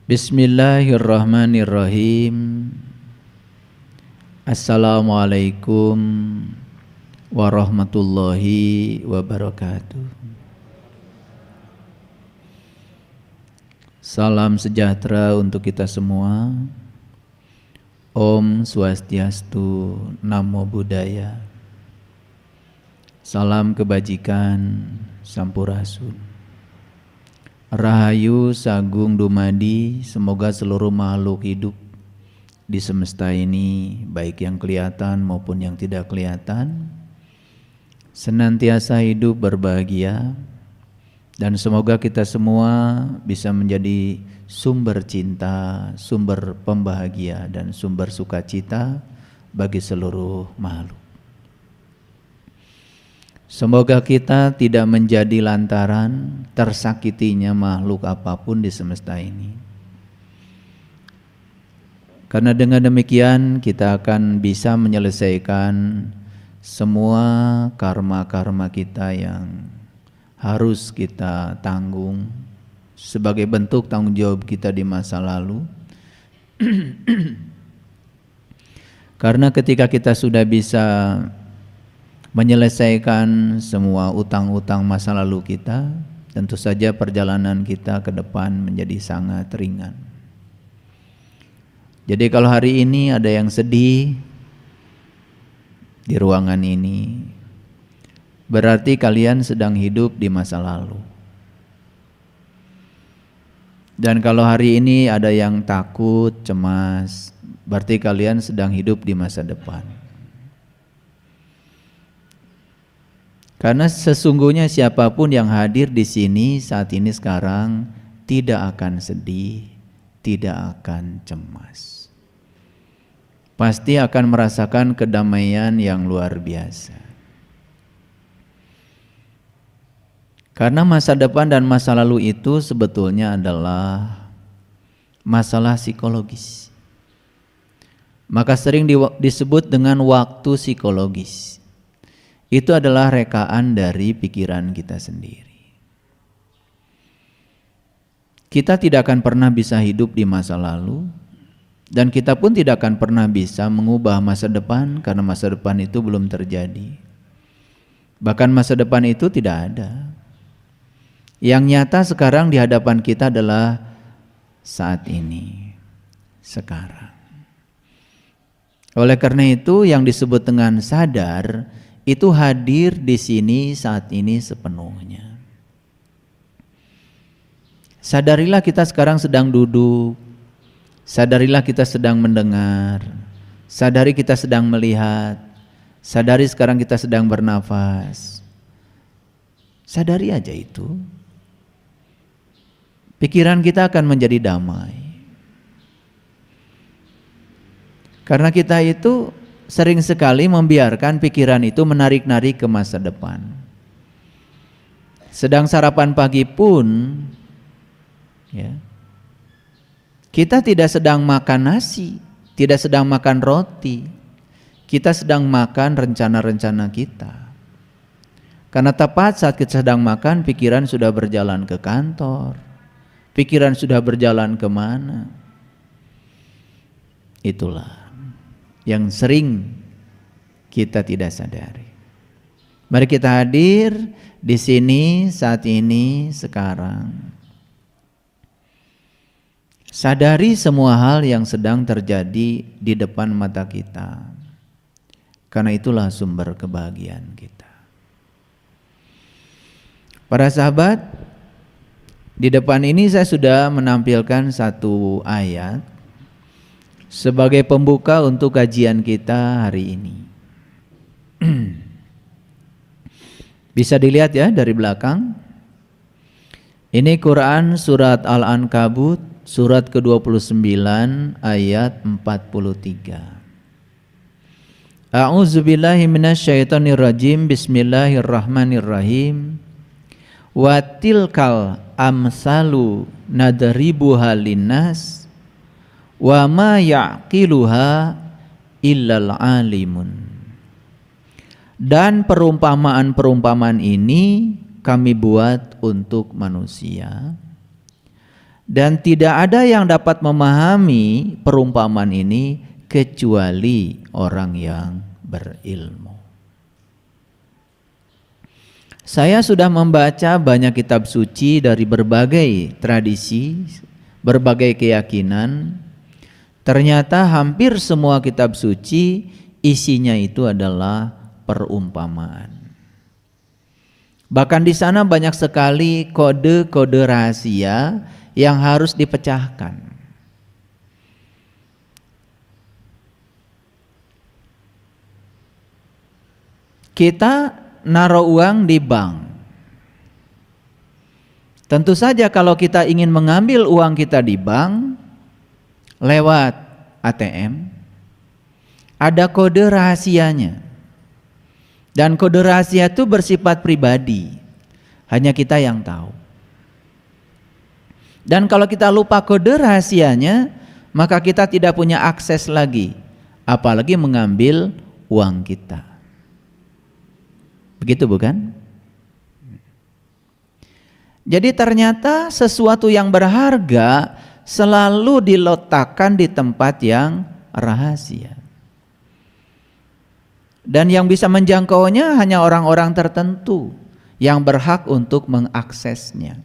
Bismillahirrahmanirrahim. Assalamualaikum warahmatullahi wabarakatuh. Salam sejahtera untuk kita semua. Om Swastiastu, Namo Buddhaya. Salam kebajikan, Sampurasun. Rahayu Sagung Dumadi, semoga seluruh makhluk hidup di semesta ini, baik yang kelihatan maupun yang tidak kelihatan, senantiasa hidup berbahagia, dan semoga kita semua bisa menjadi sumber cinta, sumber pembahagia, dan sumber sukacita bagi seluruh makhluk. Semoga kita tidak menjadi lantaran tersakitinya makhluk apapun di semesta ini. Karena dengan demikian kita akan bisa menyelesaikan semua karma-karma kita yang harus kita tanggung sebagai bentuk tanggung jawab kita di masa lalu. Karena ketika kita sudah bisa menyelesaikan semua utang-utang masa lalu kita, tentu saja perjalanan kita ke depan menjadi sangat ringan. Jadi kalau hari ini ada yang sedih di ruangan ini, berarti kalian sedang hidup di masa lalu. Dan kalau hari ini ada yang takut, cemas, berarti kalian sedang hidup di masa depan. Karena sesungguhnya siapapun yang hadir di sini saat ini sekarang tidak akan sedih, tidak akan cemas. Pasti akan merasakan kedamaian yang luar biasa. Karena masa depan dan masa lalu itu sebetulnya adalah masalah psikologis. Maka sering disebut dengan waktu psikologis. Itu adalah rekaan dari pikiran kita sendiri. Kita tidak akan pernah bisa hidup di masa lalu, dan kita pun tidak akan pernah bisa mengubah masa depan karena masa depan itu belum terjadi. Bahkan masa depan itu tidak ada. Yang nyata sekarang di hadapan kita adalah saat ini, sekarang. Oleh karena itu yang disebut dengan sadar itu hadir di sini saat ini sepenuhnya. Sadarilah kita sekarang sedang duduk, sadarilah kita sedang mendengar, sadari kita sedang melihat, sadari sekarang kita sedang bernafas. Sadari aja itu. Pikiran kita akan menjadi damai. Karena kita itu sering sekali membiarkan pikiran itu menarik-narik ke masa depan. Sedang sarapan pagi pun, ya, kita tidak sedang makan nasi, tidak sedang makan roti, kita sedang makan rencana-rencana kita. Karena tepat saat kita sedang makan, pikiran sudah berjalan ke kantor, pikiran sudah berjalan kemana. Itulah yang sering kita tidak sadari. Mari kita hadir di sini saat ini sekarang. Sadari semua hal yang sedang terjadi di depan mata kita. Karena itulah sumber kebahagiaan kita. Para sahabat, di depan ini saya sudah menampilkan satu ayat sebagai pembuka untuk kajian kita hari ini. Bisa dilihat ya dari belakang. Ini Quran surat Al-Ankabut surat ke-29 ayat 43. A'udzubillahi minasyaitonirrajim. Bismillahirrahmanirrahim. Wa tilkal amsalu nadribuha linnas wa ma ya'qiluha illal alimun. Dan perumpamaan-perumpamaan ini kami buat untuk manusia, Dan tidak ada yang dapat memahami perumpamaan ini kecuali orang yang berilmu. Saya sudah membaca banyak kitab suci dari berbagai tradisi, berbagai keyakinan. Ternyata hampir semua kitab suci isinya itu adalah perumpamaan. Bahkan di sana banyak sekali kode-kode rahasia yang harus dipecahkan. Kita naruh uang di bank. Tentu saja kalau kita ingin mengambil uang kita di bank lewat ATM, ada kode rahasianya. Dan kode rahasia itu bersifat pribadi, hanya kita yang tahu. Dan kalau kita lupa kode rahasianya, maka kita tidak punya akses lagi, apalagi mengambil uang kita. Begitu bukan? Jadi ternyata sesuatu yang berharga selalu diletakkan di tempat yang rahasia. Dan yang bisa menjangkaunya hanya orang-orang tertentu yang berhak untuk mengaksesnya.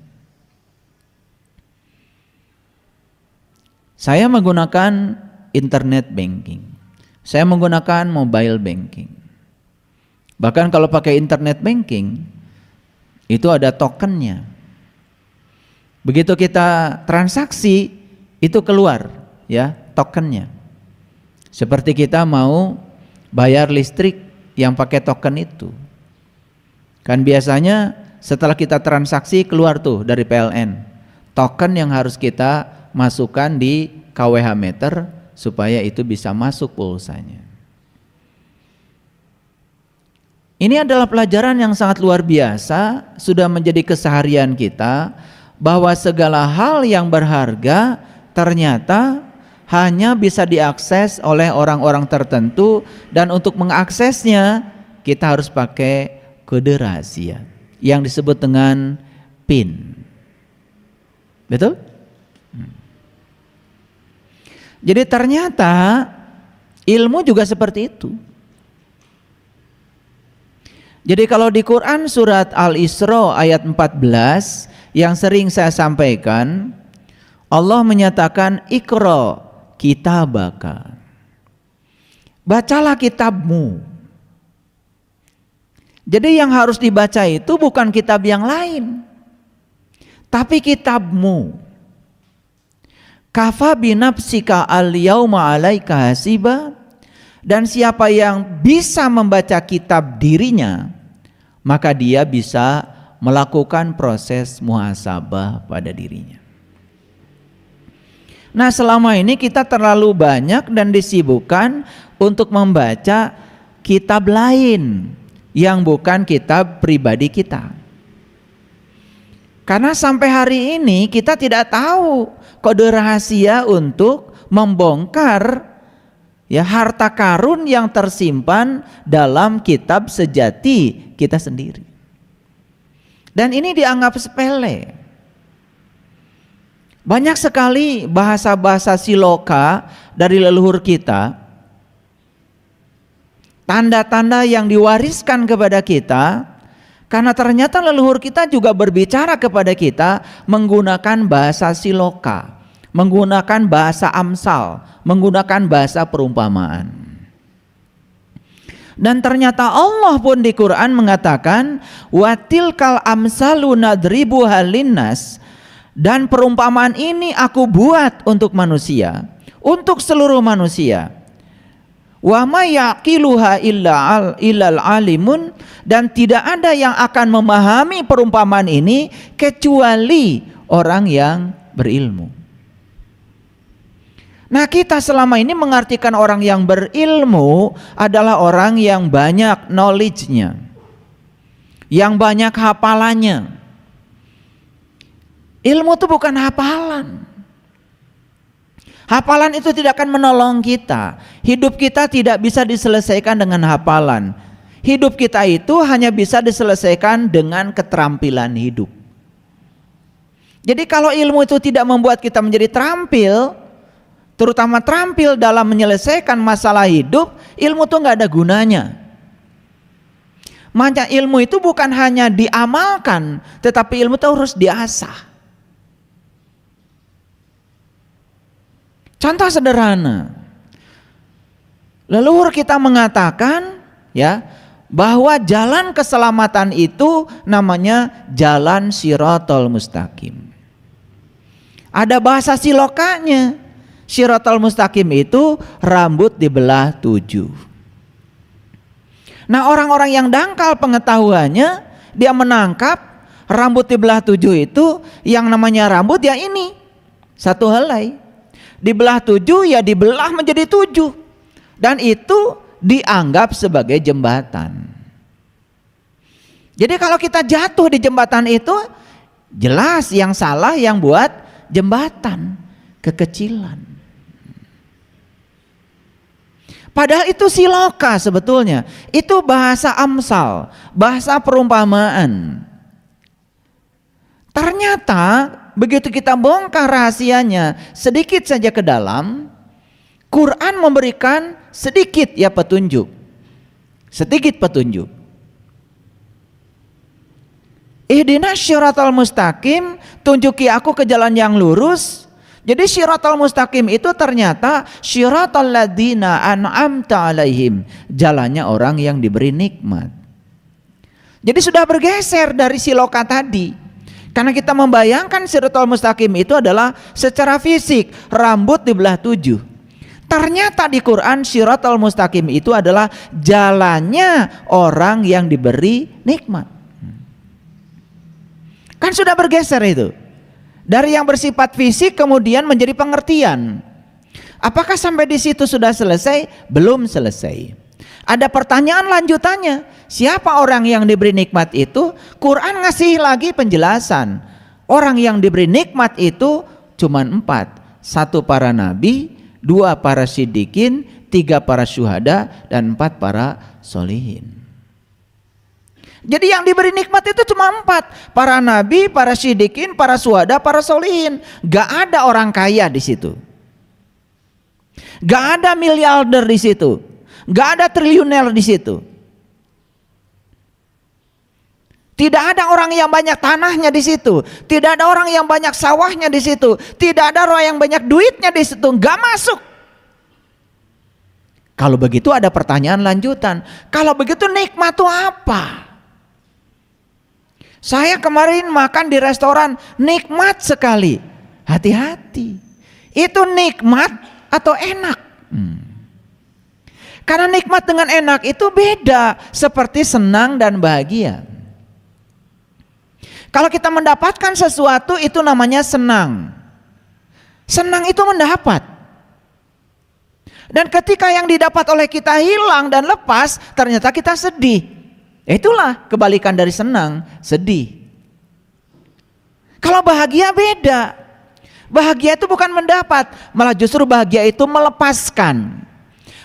Saya menggunakan internet banking. Saya menggunakan mobile banking. Bahkan kalau pakai internet banking, itu ada tokennya. Begitu kita transaksi, itu keluar ya tokennya. Seperti kita mau bayar listrik yang pakai token itu. Kan biasanya setelah kita transaksi keluar tuh dari PLN token yang harus kita masukkan di KWH meter supaya itu bisa masuk pulsanya. Ini adalah pelajaran yang sangat luar biasa, sudah menjadi keseharian kita, bahwa segala hal yang berharga ternyata hanya bisa diakses oleh orang-orang tertentu, dan untuk mengaksesnya kita harus pakai kode rahasia yang disebut dengan PIN. Betul? Jadi ternyata ilmu juga seperti itu. Jadi kalau di Quran surat Al-Isra ayat 14 yang sering saya sampaikan, Allah menyatakan Iqra kitabaka, bacalah kitabmu. Jadi yang harus dibaca itu bukan kitab yang lain, tapi kitabmu. Kafa binafsika al-yauma 'alaika hasiba, dan siapa yang bisa membaca kitab dirinya, maka dia bisa melakukan proses muhasabah pada dirinya. Nah, selama ini kita terlalu banyak dan disibukkan untuk membaca kitab lain yang bukan kitab pribadi kita. Karena sampai hari ini kita tidak tahu kode rahasia untuk membongkar ya harta karun yang tersimpan dalam kitab sejati kita sendiri. Dan ini dianggap sepele. Banyak sekali bahasa-bahasa siloka dari leluhur kita, tanda-tanda yang diwariskan kepada kita, karena ternyata leluhur kita juga berbicara kepada kita menggunakan bahasa siloka, menggunakan bahasa amsal, menggunakan bahasa perumpamaan. Dan ternyata Allah pun di Quran mengatakan watilkal amsalu nadribuha linnas, dan perumpamaan ini aku buat untuk manusia, untuk seluruh manusia. Wa may yaqiluha illal alimun, dan tidak ada yang akan memahami perumpamaan ini kecuali orang yang berilmu. Nah, kita selama ini mengartikan orang yang berilmu adalah orang yang banyak knowledge-nya, yang banyak hafalannya. Ilmu itu bukan hafalan. Hafalan itu tidak akan menolong kita. Hidup kita tidak bisa diselesaikan dengan hafalan. Hidup kita itu hanya bisa diselesaikan dengan keterampilan hidup. Jadi kalau ilmu itu tidak membuat kita menjadi terampil, terutama terampil dalam menyelesaikan masalah hidup, ilmu itu nggak ada gunanya. Makanya ilmu itu bukan hanya diamalkan, tetapi ilmu itu harus diasah. Contoh sederhana, leluhur kita mengatakan ya bahwa jalan keselamatan itu namanya jalan Shiratal Mustaqim. Ada bahasa silokanya. Shiratal Mustaqim itu rambut dibelah 7. Nah, orang-orang yang dangkal pengetahuannya, dia menangkap rambut dibelah 7 itu yang namanya rambut ya ini, satu helai. Dibelah 7 ya dibelah menjadi 7. Dan itu dianggap sebagai jembatan. Jadi kalau kita jatuh di jembatan itu, jelas yang salah yang buat jembatan, kekecilan. Padahal itu siloka sebetulnya. Itu bahasa amsal, bahasa perumpamaan. Ternyata begitu kita bongkar rahasianya sedikit saja ke dalam, Quran memberikan sedikit ya petunjuk. Sedikit petunjuk. Ihdinas syiratal mustaqim, tunjuki aku ke jalan yang lurus. Jadi syiratal mustaqim itu ternyata syiratal ladzina an'amta alaihim, jalannya orang yang diberi nikmat. Jadi sudah bergeser dari siloka tadi. Karena kita membayangkan syiratal mustaqim itu adalah secara fisik, rambut dibelah 7. Ternyata di Quran syiratal mustaqim itu adalah jalannya orang yang diberi nikmat. Kan sudah bergeser itu. Dari yang bersifat fisik kemudian menjadi pengertian. Apakah sampai di situ sudah selesai? Belum selesai. Ada pertanyaan lanjutannya. Siapa orang yang diberi nikmat itu? Quran ngasih lagi penjelasan. Orang yang diberi nikmat itu cuma 4. 1 para nabi, 2 para siddiqin, 3 para syuhada, dan 4 para solihin. Jadi yang diberi nikmat itu cuma 4. Para nabi, para siddiqin, para syuhada, para solihin. Gak ada orang kaya di situ. Gak ada miliarder di situ. Gak ada triliuner di situ. Tidak ada orang yang banyak tanahnya di situ. Tidak ada orang yang banyak sawahnya di situ. Tidak ada orang yang banyak duitnya di situ. Gak masuk. Kalau begitu ada pertanyaan lanjutan. Kalau begitu nikmat itu apa? Saya kemarin makan di restoran, nikmat sekali. Hati-hati. Itu nikmat atau enak? Karena nikmat dengan enak itu beda, seperti senang dan bahagia. Kalau kita mendapatkan sesuatu itu namanya senang. Senang itu mendapat. Dan ketika yang didapat oleh kita hilang dan lepas, ternyata kita sedih. Itulah kebalikan dari senang, sedih. Kalau bahagia beda. Bahagia itu bukan mendapat, malah justru bahagia itu melepaskan.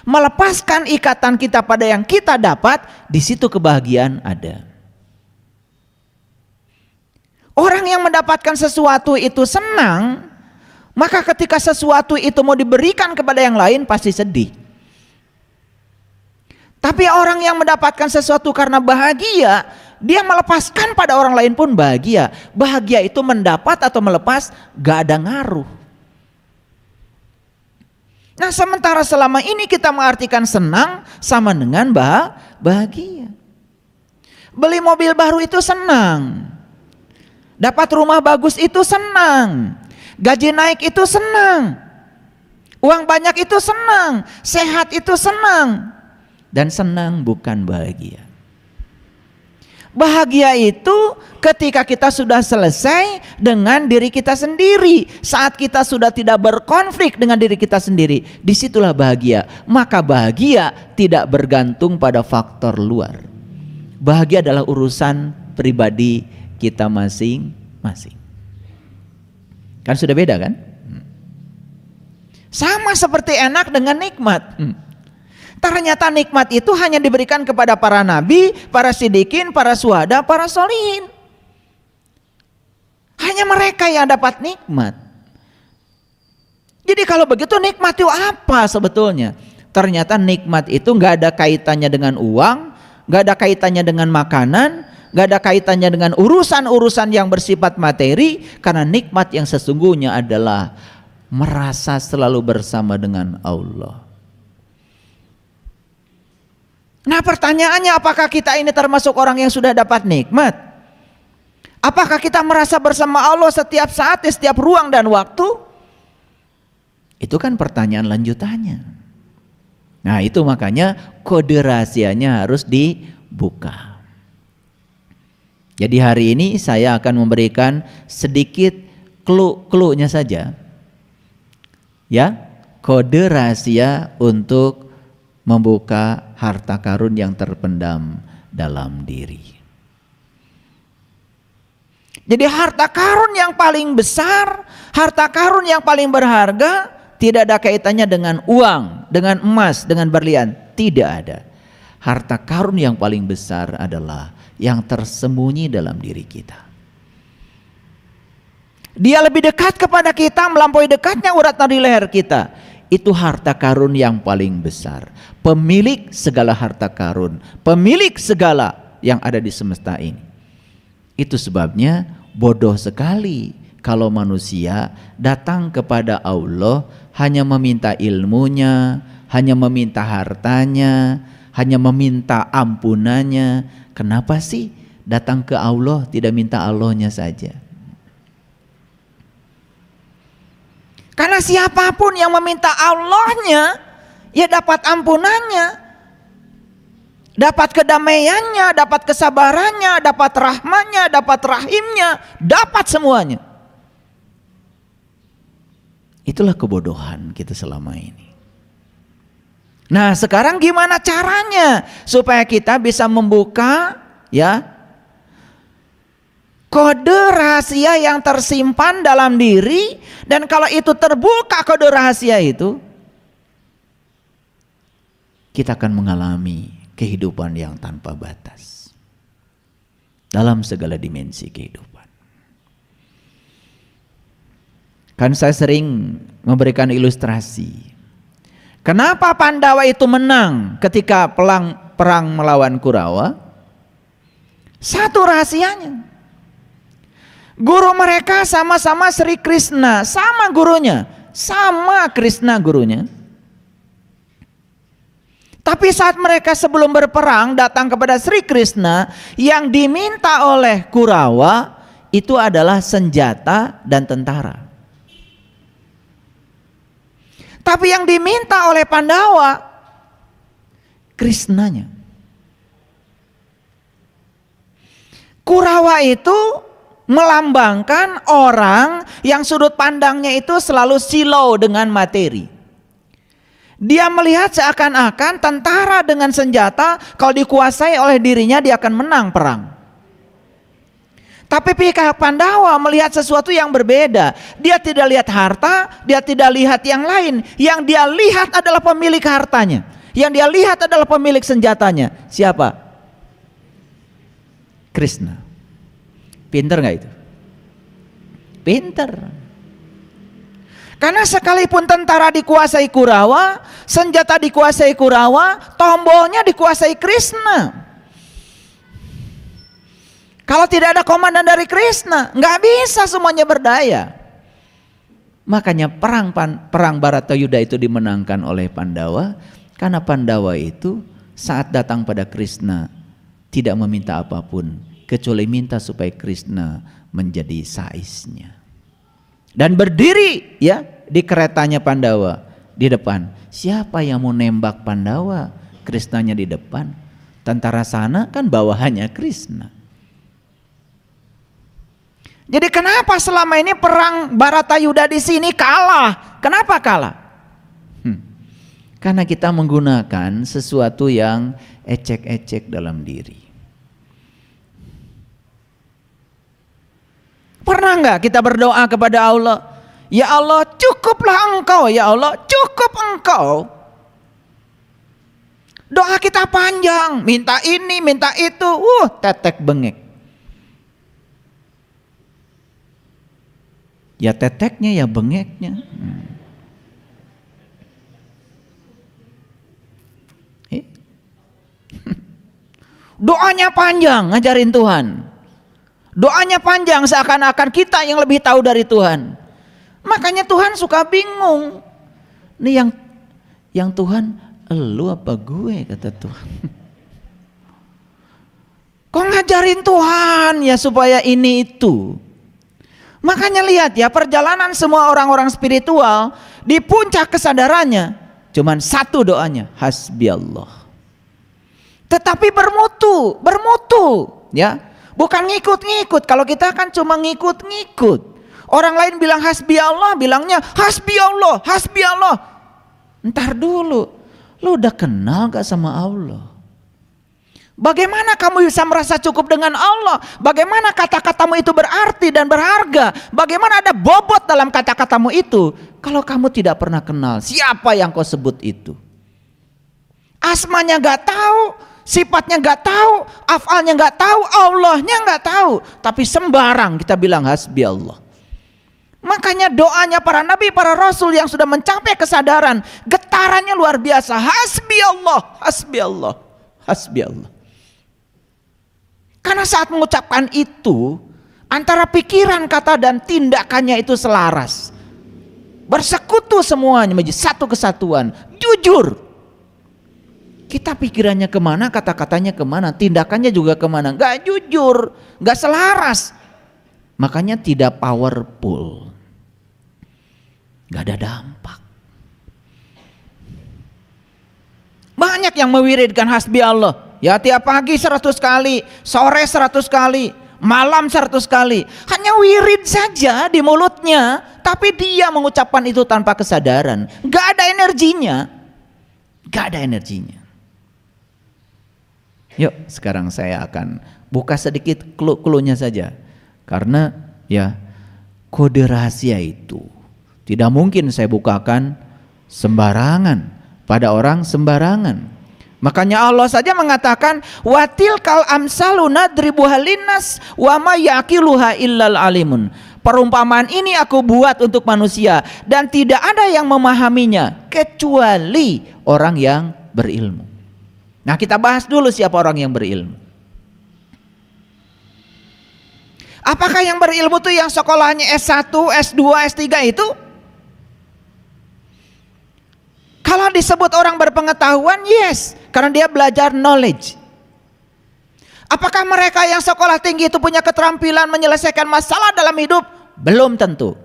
Melepaskan ikatan kita pada yang kita dapat, di situ kebahagiaan ada. Orang yang mendapatkan sesuatu itu senang, maka ketika sesuatu itu mau diberikan kepada yang lain pasti sedih. Tapi orang yang mendapatkan sesuatu karena bahagia, dia melepaskan pada orang lain pun bahagia. Bahagia itu mendapat atau melepas gak ada ngaruh. Nah, sementara selama ini kita mengartikan senang sama dengan bahagia. Beli mobil baru itu senang. Dapat rumah bagus itu senang. Gaji naik itu senang. Uang banyak itu senang. Sehat itu senang. Dan senang bukan bahagia. Bahagia itu ketika kita sudah selesai dengan diri kita sendiri. Saat kita sudah tidak berkonflik dengan diri kita sendiri, disitulah bahagia. Maka bahagia tidak bergantung pada faktor luar. Bahagia adalah urusan pribadi kita masing-masing. Kan sudah beda kan? Sama seperti enak dengan nikmat. Ternyata nikmat itu hanya diberikan kepada para nabi, para siddiqin, para syuhada, para sholihin. Hanya mereka yang dapat nikmat. Jadi kalau begitu nikmat itu apa sebetulnya? Ternyata nikmat itu nggak ada kaitannya dengan uang, nggak ada kaitannya dengan makanan, nggak ada kaitannya dengan urusan-urusan yang bersifat materi, karena nikmat yang sesungguhnya adalah merasa selalu bersama dengan Allah. Nah pertanyaannya, apakah kita ini termasuk orang yang sudah dapat nikmat? Apakah kita merasa bersama Allah setiap saat, di setiap ruang dan waktu? Itu kan pertanyaan lanjutannya. Nah itu makanya kode rahasianya harus dibuka. Jadi hari ini saya akan memberikan sedikit clue-nya saja. Ya, kode rahasia untuk membuka harta karun yang terpendam dalam diri. Jadi harta karun yang paling besar, harta karun yang paling berharga tidak ada kaitannya dengan uang, dengan emas, dengan berlian, tidak ada. Harta karun yang paling besar adalah yang tersembunyi dalam diri kita. Dia lebih dekat kepada kita, melampaui dekatnya urat nadi leher kita. Itu harta karun yang paling besar. Pemilik segala harta karun, pemilik segala yang ada di semesta ini. Itu sebabnya bodoh sekali kalau manusia datang kepada Allah hanya meminta ilmunya, hanya meminta hartanya, hanya meminta ampunannya. Kenapa sih datang ke Allah tidak minta Allahnya saja? Karena siapapun yang meminta Allahnya, ya dapat ampunannya, dapat kedamaiannya, dapat kesabarannya, dapat rahmatnya, dapat rahimnya, dapat semuanya. Itulah kebodohan kita selama ini. Nah sekarang gimana caranya supaya kita bisa membuka ya kode rahasia yang tersimpan dalam diri, dan kalau itu terbuka kode rahasia itu, kita akan mengalami kehidupan yang tanpa batas dalam segala dimensi kehidupan. Kan saya sering memberikan ilustrasi. Kenapa Pandawa itu menang ketika perang melawan Kurawa? Satu rahasianya. Guru mereka sama-sama Sri Krishna, sama gurunya, sama Krishna gurunya. Tapi saat mereka sebelum berperang datang kepada Sri Krishna, yang diminta oleh Kurawa itu adalah senjata dan tentara. Tapi yang diminta oleh Pandawa, Krishnanya. Kurawa itu melambangkan orang yang sudut pandangnya itu selalu silau dengan materi. Dia melihat seakan-akan tentara dengan senjata kalau dikuasai oleh dirinya dia akan menang perang. Tapi pihak Pandawa melihat sesuatu yang berbeda. Dia tidak lihat harta, dia tidak lihat yang lain. Yang dia lihat adalah pemilik hartanya. Yang dia lihat adalah pemilik senjatanya. Siapa? Krishna. Pinter gak itu? Pinter. Karena sekalipun tentara dikuasai Kurawa, senjata dikuasai Kurawa, tombolnya dikuasai Krishna. Kalau tidak ada komandan dari Krishna, nggak bisa semuanya berdaya. Makanya perang Baratayuda itu dimenangkan oleh Pandawa, karena Pandawa itu saat datang pada Krishna tidak meminta apapun kecuali minta supaya Krishna menjadi saisnya. Dan berdiri ya di keretanya Pandawa di depan. Siapa yang mau nembak Pandawa? Krishnanya di depan. Tentara sana kan bawahannya Krishna. Jadi kenapa selama ini perang Baratayuda di sini kalah? Kenapa kalah? Karena kita menggunakan sesuatu yang ecek-ecek dalam diri. Pernah nggak kita berdoa kepada Allah? Ya Allah, cukuplah Engkau, ya Allah, cukup Engkau. Doa kita panjang, minta ini, minta itu, tetek bengek. ya teteknya ya bengeknya. Doanya panjang ngajarin Tuhan. Doanya panjang seakan-akan kita yang lebih tahu dari Tuhan. Makanya Tuhan suka bingung. Nih yang Tuhan, elu apa gue, kata Tuhan. Kok ngajarin Tuhan ya supaya ini itu. Makanya lihat ya, perjalanan semua orang-orang spiritual di puncak kesadarannya cuman satu doanya, hasbi Allah. Tetapi bermutu ya. Bukan ngikut-ngikut. Kalau kita kan cuma ngikut-ngikut. Orang lain bilang hasbi Allah, bilangnya hasbi Allah, hasbi Allah. Ntar dulu, lu udah kenal gak sama Allah? Bagaimana kamu bisa merasa cukup dengan Allah? Bagaimana kata-katamu itu berarti dan berharga? Bagaimana ada bobot dalam kata-katamu itu? Kalau kamu tidak pernah kenal siapa yang kau sebut itu. Asmanya gak tahu, sifatnya gak tahu, afalnya gak tahu, Allahnya gak tahu. Tapi sembarang kita bilang hasbi Allah. Makanya doanya para nabi, para rasul yang sudah mencapai kesadaran, getarannya luar biasa. Hasbi Allah, hasbi Allah, hasbi Allah. Karena saat mengucapkan itu, antara pikiran, kata dan tindakannya itu selaras. Bersekutu semuanya menjadi satu kesatuan. Jujur. Kita pikirannya kemana, kata-katanya kemana, tindakannya juga kemana. Gak jujur, gak selaras. Makanya tidak powerful. Gak ada dampak. Banyak yang mewiridkan hasbi Allah. Ya tiap pagi 100 kali, sore 100 kali, malam 100 kali. Hanya wirid saja di mulutnya, tapi dia mengucapkan itu tanpa kesadaran. Gak ada energinya. Gak ada energinya. Yuk sekarang saya akan buka sedikit clue-nya saja. Karena ya kode rahasia itu tidak mungkin saya bukakan sembarangan pada orang sembarangan. Makanya Allah saja mengatakan watil kal amsaluna dribuha linnas wa ma yaqiluha illal alimun. Perumpamaan ini aku buat untuk manusia dan tidak ada yang memahaminya kecuali orang yang berilmu. Nah, kita bahas dulu siapa orang yang berilmu. Apakah yang berilmu itu yang sekolahnya S1, S2, S3 itu? Kalau disebut orang berpengetahuan, yes, karena dia belajar knowledge. Apakah mereka yang sekolah tinggi itu punya keterampilan menyelesaikan masalah dalam hidup? Belum tentu.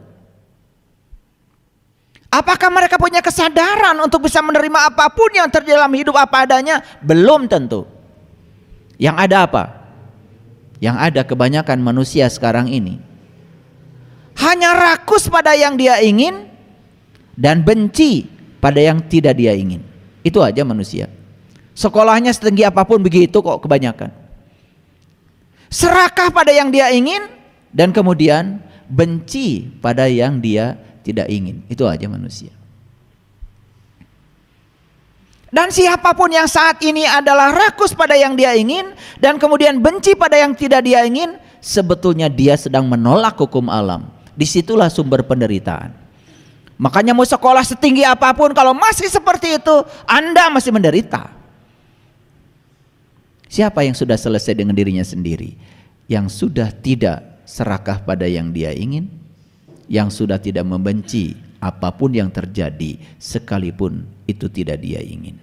Apakah mereka punya kesadaran untuk bisa menerima apapun yang terjadi dalam hidup apa adanya? Belum tentu. Yang ada apa? Yang ada kebanyakan manusia sekarang ini hanya rakus pada yang dia ingin dan benci pada yang tidak dia ingin. Itu aja manusia. Sekolahnya setinggi apapun begitu kok kebanyakan. Serakah pada yang dia ingin dan kemudian benci pada yang dia tidak ingin. Itu aja manusia. Dan siapapun yang saat ini adalah rakus pada yang dia ingin dan kemudian benci pada yang tidak dia ingin, sebetulnya dia sedang menolak hukum alam. Disitulah sumber penderitaan. Makanya mau sekolah setinggi apapun, kalau masih seperti itu, Anda masih menderita. Siapa yang sudah selesai dengan dirinya sendiri? Yang sudah tidak serakah pada yang dia ingin, yang sudah tidak membenci apapun yang terjadi sekalipun itu tidak dia ingin.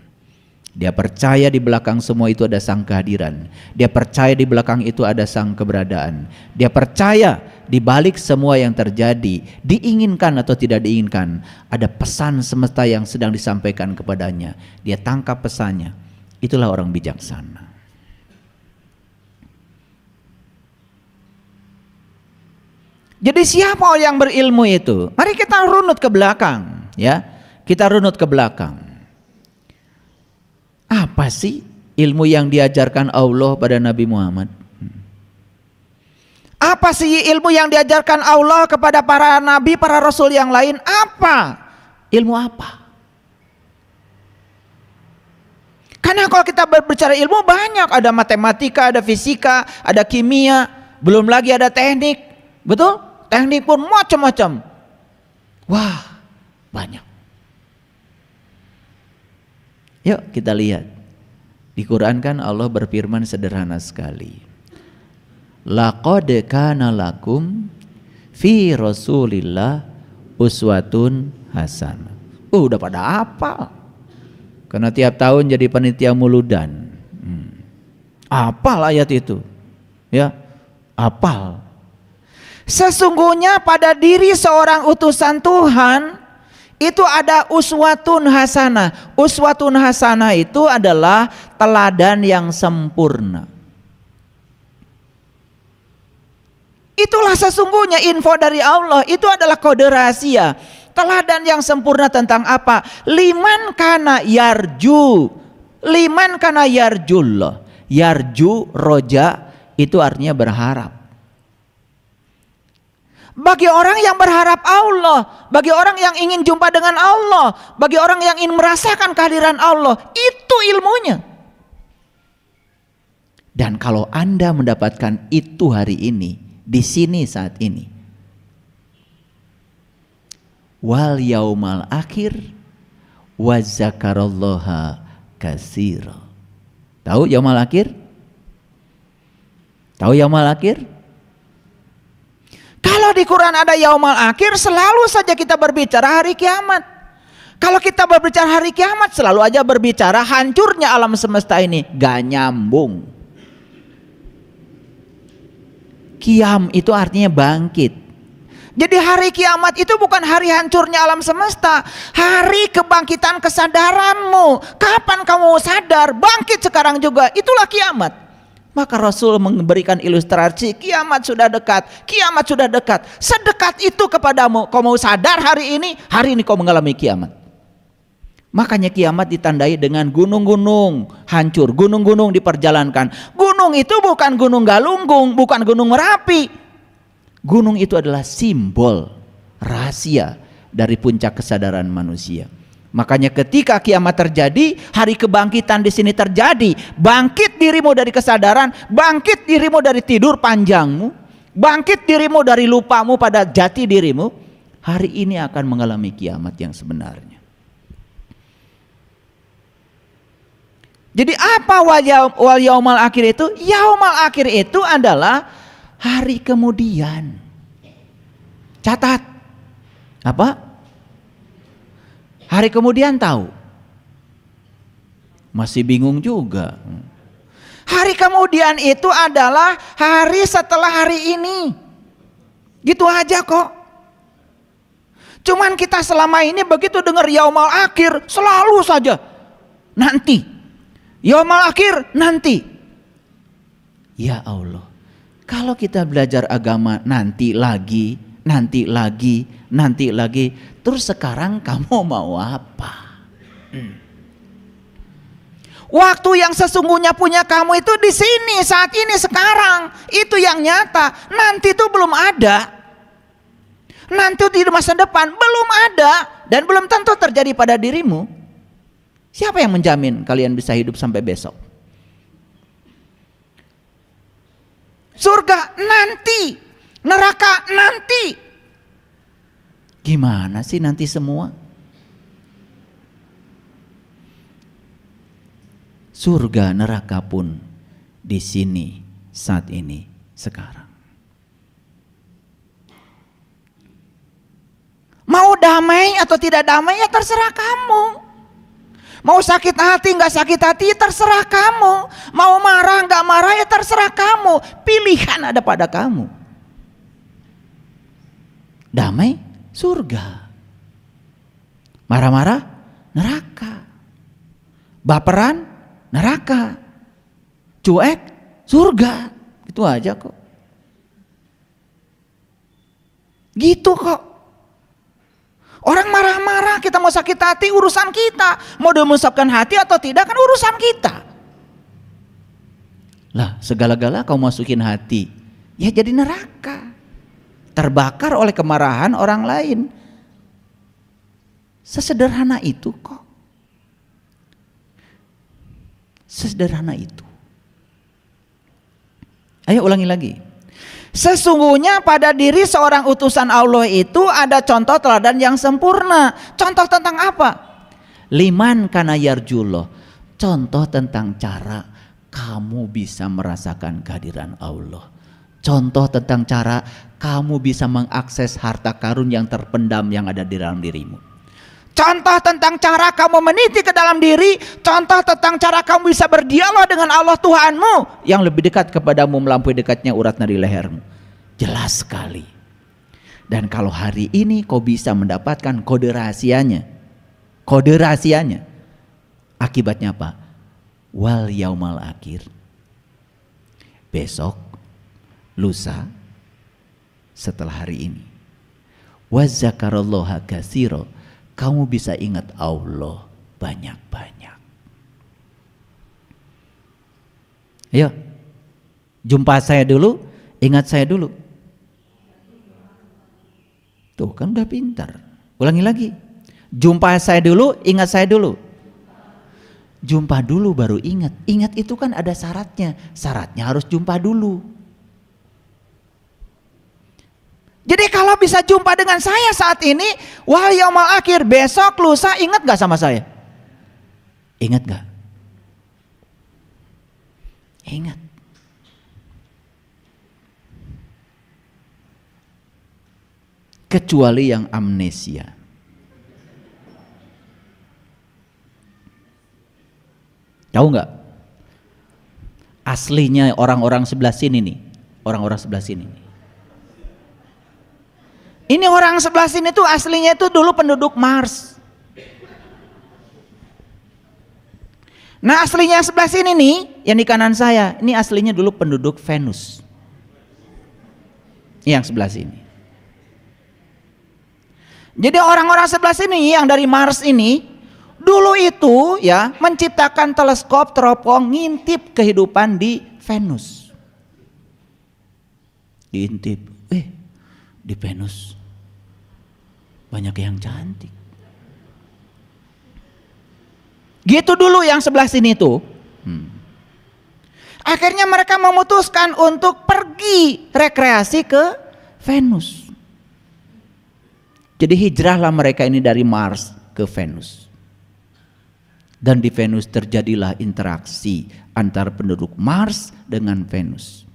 Dia percaya di belakang semua itu ada sang kehadiran. Dia percaya di belakang itu ada sang keberadaan. Dia percaya di balik semua yang terjadi, diinginkan atau tidak diinginkan, ada pesan semesta yang sedang disampaikan kepadanya. Dia tangkap pesannya. Itulah orang bijaksana. Jadi siapa yang berilmu itu? Mari kita runut ke belakang, ya. Kita runut ke belakang. Apa sih ilmu yang diajarkan Allah pada Nabi Muhammad? Apa sih ilmu yang diajarkan Allah kepada para nabi, para rasul yang lain? Apa? Ilmu apa? Karena kalau kita berbicara ilmu banyak, ada matematika, ada fisika, ada kimia, belum lagi ada teknik. Betul? teknik pun macam-macam. Wah, banyak. Yuk kita lihat. Di Quran kan Allah berfirman sederhana sekali. Laqad kana lakum fi Rasulillah uswatun hasanah. Udah pada hafal. Karena tiap tahun jadi panitia muludan. Hafal ayat itu. Ya, hafal. Sesungguhnya pada diri seorang utusan Tuhan itu ada uswatun hasanah. Uswatun hasanah itu adalah teladan yang sempurna. Itulah sesungguhnya info dari Allah. Itu adalah kode rahasia. Teladan yang sempurna tentang apa? Liman kana yarju. Liman kana yarjullah. Yarju, roja, itu artinya berharap. Bagi orang yang berharap Allah, bagi orang yang ingin jumpa dengan Allah, bagi orang yang ingin merasakan kehadiran Allah, itu ilmunya. Dan kalau Anda mendapatkan itu hari ini, di sini saat ini, wal yaumal akhir wa zakarallaha katsira. Tahu yaumal akhir? Tahu yaumal akhir? Kalau di Quran ada yaumal akhir, selalu saja kita berbicara hari kiamat. Kalau kita berbicara hari kiamat, selalu aja berbicara hancurnya alam semesta ini. Gak nyambung. Kiam itu artinya bangkit. Jadi hari kiamat itu bukan hari hancurnya alam semesta. Hari kebangkitan kesadaranmu. Kapan kamu sadar? Bangkit sekarang juga. Itulah kiamat. Maka Rasul memberikan ilustrasi, kiamat sudah dekat, kiamat sudah dekat. Sedekat itu kepadamu. Kau mau sadar hari ini kau mengalami kiamat. Makanya kiamat ditandai dengan gunung-gunung hancur, gunung-gunung diperjalankan. Gunung itu bukan gunung Galunggung, bukan gunung Merapi. Gunung itu adalah simbol rahasia dari puncak kesadaran manusia. Makanya ketika kiamat terjadi, hari kebangkitan di sini terjadi. Bangkit dirimu dari kesadaran, bangkit dirimu dari tidur panjangmu, bangkit dirimu dari lupamu pada jati dirimu. Hari ini akan mengalami kiamat yang sebenarnya. Jadi apa wal yaumal akhir itu? Yaumal akhir itu adalah hari kemudian. Catat. Apa? Hari kemudian tahu? Masih bingung juga. Hari kemudian itu adalah hari setelah hari ini. Gitu aja kok. Cuman kita selama ini begitu dengar yaumal akhir, selalu saja nanti. Yaumal akhir nanti. Ya Allah, kalau kita belajar agama nanti lagi, terus sekarang kamu mau apa? Waktu yang sesungguhnya punya kamu itu di sini, saat ini, sekarang. Itu yang nyata. Nanti itu belum ada. Nanti di masa depan belum ada dan belum tentu terjadi pada dirimu. Siapa yang menjamin kalian bisa hidup sampai besok? Surga nanti, neraka nanti. Gimana sih nanti semua? Surga neraka pun di sini, saat ini, sekarang. Mau damai atau tidak damai ya terserah kamu. Mau sakit hati nggak sakit hati ya terserah kamu. Mau marah nggak marah ya terserah kamu. Pilihan ada pada kamu. Damai, surga. Marah-marah, neraka. Baperan, neraka. Cuek, surga. Itu aja kok. Gitu kok. Orang marah-marah, kita mau sakit hati, urusan kita. Mau memusapkan hati atau tidak kan urusan kita. Lah, segala-gala kau masukin hati, ya jadi neraka. Terbakar oleh kemarahan orang lain. Sesederhana itu kok. Sesederhana itu. Ayo ulangi lagi. Sesungguhnya pada diri seorang utusan Allah itu ada contoh teladan yang sempurna. Contoh tentang apa? Liman kana yarjullah. Contoh tentang cara kamu bisa merasakan kehadiran Allah. Contoh tentang cara kamu bisa mengakses harta karun yang terpendam yang ada di dalam dirimu. Contoh tentang cara kamu meniti ke dalam diri. Contoh tentang cara kamu bisa berdialog dengan Allah Tuhanmu yang lebih dekat kepadamu melampaui dekatnya urat nadi lehermu. Jelas sekali. Dan kalau hari ini kau bisa mendapatkan kode rahasianya. Kode rahasianya. Akibatnya apa? Wal yaumal akhir. Besok, lusa, setelah hari ini. Wa zakarallaha katsira. Kamu bisa ingat Allah banyak-banyak. Ayo, jumpa saya dulu, ingat saya dulu. Tuh kan udah pintar. Ulangi lagi. Jumpa saya dulu, ingat saya dulu. Jumpa dulu baru ingat. Ingat itu kan ada syaratnya. Syaratnya harus jumpa dulu. Jadi kalau bisa jumpa dengan saya saat ini, wal yaumal akhir, besok lusa, ingat gak sama saya? Ingat gak? Ingat. Kecuali yang amnesia. Tahu nggak? Aslinya orang-orang sebelah sini nih, orang-orang sebelah sini. Ini orang sebelah sini tuh aslinya itu dulu penduduk Mars. Nah aslinya sebelah sini nih, yang di kanan saya, ini aslinya dulu penduduk Venus. Yang sebelah sini. Jadi orang-orang sebelah sini yang dari Mars ini, dulu itu ya menciptakan teleskop teropong ngintip kehidupan di Venus. Diintip, di Venus banyak yang cantik. Gitu dulu yang sebelah sini tuh. Akhirnya mereka memutuskan untuk pergi rekreasi ke Venus. Jadi hijrahlah mereka ini dari Mars ke Venus. Dan di Venus terjadilah interaksi antara penduduk Mars dengan Venus.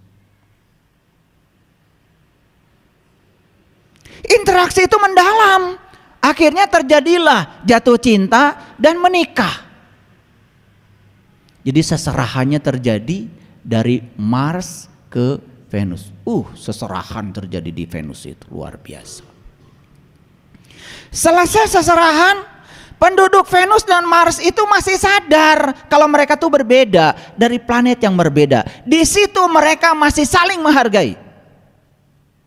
Interaksi itu mendalam. Akhirnya terjadilah jatuh cinta dan menikah. Jadi seserahannya terjadi dari Mars ke Venus. Seserahan terjadi di Venus itu luar biasa. Selesai seserahan, penduduk Venus dan Mars itu masih sadar kalau mereka tuh berbeda dari planet yang berbeda. Di situ mereka masih saling menghargai.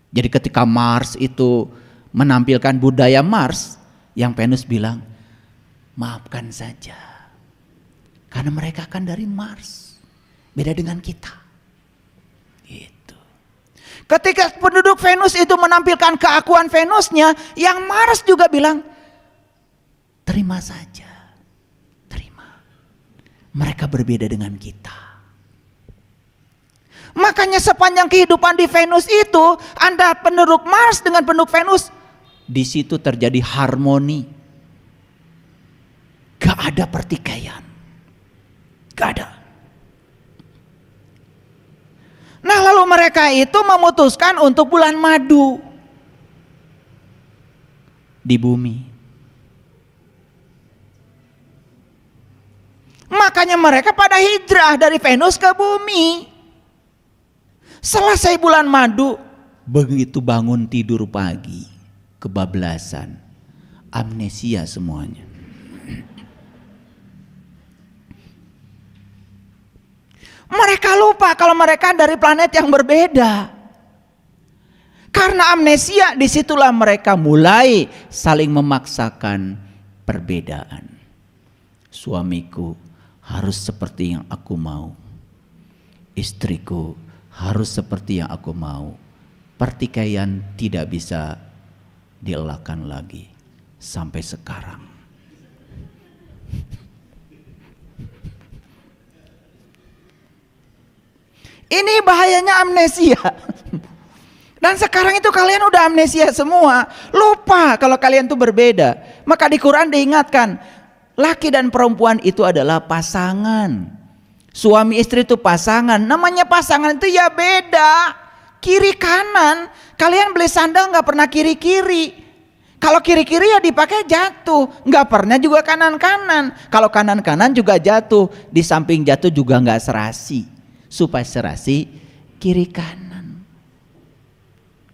Jadi ketika Mars itu menampilkan budaya Mars, yang Venus bilang, maafkan saja. Karena mereka kan dari Mars. Beda dengan kita. Gitu. Ketika penduduk Venus itu menampilkan keakuan Venusnya, yang Mars juga bilang, terima saja. Terima. Mereka berbeda dengan kita. Makanya sepanjang kehidupan di Venus itu, Anda penduduk Mars dengan penduduk Venus, di situ terjadi harmoni. Gak ada pertikaian. Gak ada. Nah lalu mereka itu memutuskan untuk bulan madu di bumi. Makanya mereka pada hijrah dari Venus ke bumi. Selesai bulan madu, begitu bangun tidur pagi, kebablasan, amnesia semuanya. Mereka lupa kalau mereka dari planet yang berbeda. Karena amnesia, disitulah mereka mulai saling memaksakan perbedaan. Suamiku harus seperti yang aku mau. Istriku harus seperti yang aku mau. Pertikaian tidak bisa dielakkan lagi sampai sekarang. Ini bahayanya amnesia. Dan sekarang itu kalian udah amnesia semua, lupa kalau kalian tuh berbeda. Maka di Quran diingatkan, laki dan perempuan itu adalah pasangan. Suami istri itu pasangan. Namanya pasangan itu ya beda, kiri kanan. Kalian beli sandal nggak pernah kiri kiri. Kalau kiri kiri ya dipakai jatuh, nggak pernah juga kanan kanan. Kalau kanan kanan juga jatuh, di samping jatuh juga nggak serasi. Supaya serasi kiri kanan.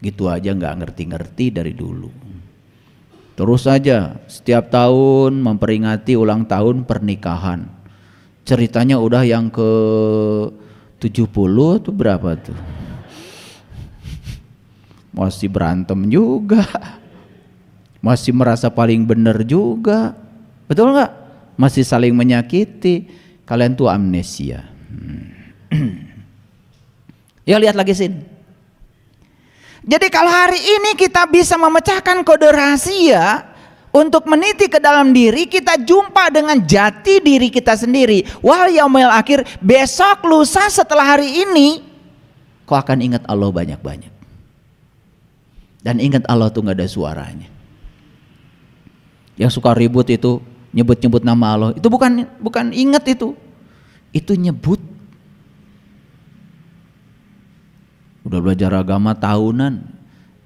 Gitu aja nggak ngerti-ngerti dari dulu. Terus saja setiap tahun memperingati ulang tahun pernikahan. Ceritanya udah yang ke 70 tuh berapa tuh? Masih berantem juga. Masih merasa paling benar juga. Betul nggak? Masih saling menyakiti. Kalian tuh amnesia. Ya lihat lagi sini. Jadi kalau hari ini kita bisa memecahkan kode rahasia untuk meniti ke dalam diri, kita jumpa dengan jati diri kita sendiri. Wal yaumil akhir, besok lusa setelah hari ini kau akan ingat Allah banyak-banyak. Dan ingat Allah tuh gak ada suaranya. Yang suka ribut itu nyebut-nyebut nama Allah, itu bukan ingat itu nyebut. Udah belajar agama tahunan,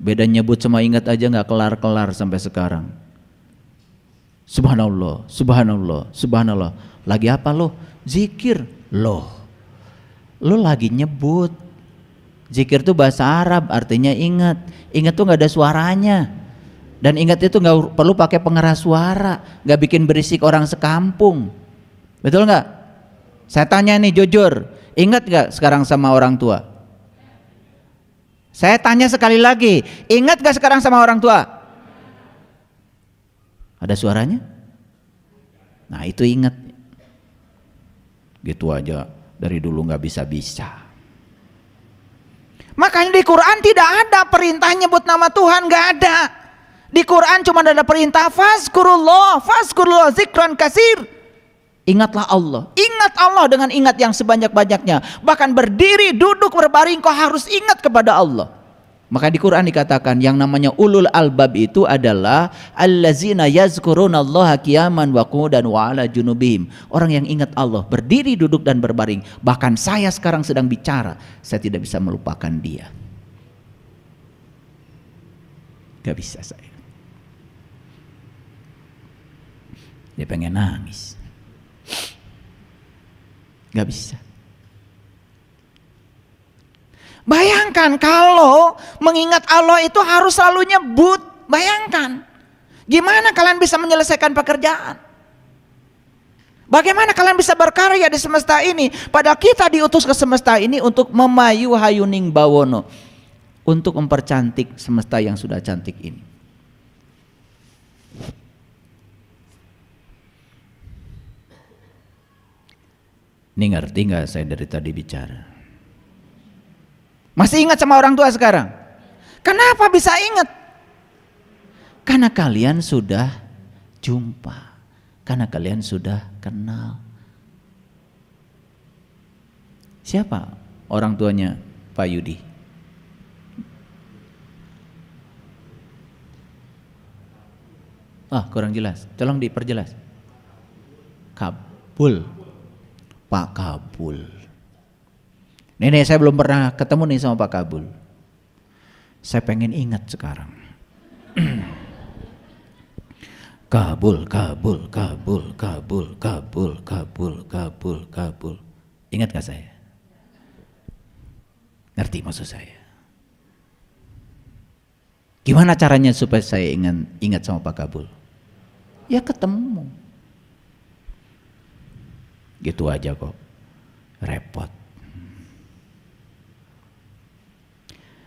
beda nyebut sama ingat aja nggak kelar-kelar sampai sekarang. Subhanallah, subhanallah, subhanallah. Lagi apa lo? Zikir. Lo lagi nyebut. Zikir itu bahasa Arab, artinya ingat. Ingat tuh nggak ada suaranya. Dan ingat itu nggak perlu pakai pengeras suara, nggak bikin berisik orang sekampung. Betul nggak? Saya tanya nih jujur, ingat nggak sekarang sama orang tua? Saya tanya sekali lagi, ingat gak sekarang sama orang tua? Ada suaranya? Nah itu ingat. Gitu aja dari dulu gak bisa-bisa. Makanya di Quran tidak ada perintah nyebut nama Tuhan, gak ada. Di Quran cuma ada perintah fazkurullah zikran kasir. Ingatlah Allah, ingat Allah dengan ingat yang sebanyak-banyaknya. Bahkan berdiri, duduk, berbaring kau harus ingat kepada Allah. Maka di Quran dikatakan yang namanya ulul albab itu adalah allazina yazkurunallaha qiyaman wa qu'udan wa ala junubihim. Orang yang ingat Allah, berdiri, duduk dan berbaring. Bahkan saya sekarang sedang bicara, saya tidak bisa melupakan dia. Gak bisa saya. Dia pengen nangis. Gak bisa. Bayangkan kalau mengingat Allah itu harus selalu nyebut. Bayangkan. Gimana kalian bisa menyelesaikan pekerjaan? Bagaimana kalian bisa berkarya di semesta ini? Padahal kita diutus ke semesta ini untuk memayu hayuning bawono. Untuk mempercantik semesta yang sudah cantik ini. Ini ngerti gak saya dari tadi bicara? Masih ingat sama orang tua sekarang? Kenapa bisa ingat? Karena kalian sudah jumpa. Karena kalian sudah kenal. Siapa orang tuanya Pak Yudi? Kurang jelas. Tolong diperjelas. Kabul. Pak Kabul. Nenek saya belum pernah ketemu nih sama Pak Kabul. Saya pengen ingat sekarang. Kabul. Ingat gak saya? Ngerti maksud saya? Gimana caranya supaya saya ingat sama Pak Kabul? Ya ketemu. Gitu aja kok. Repot.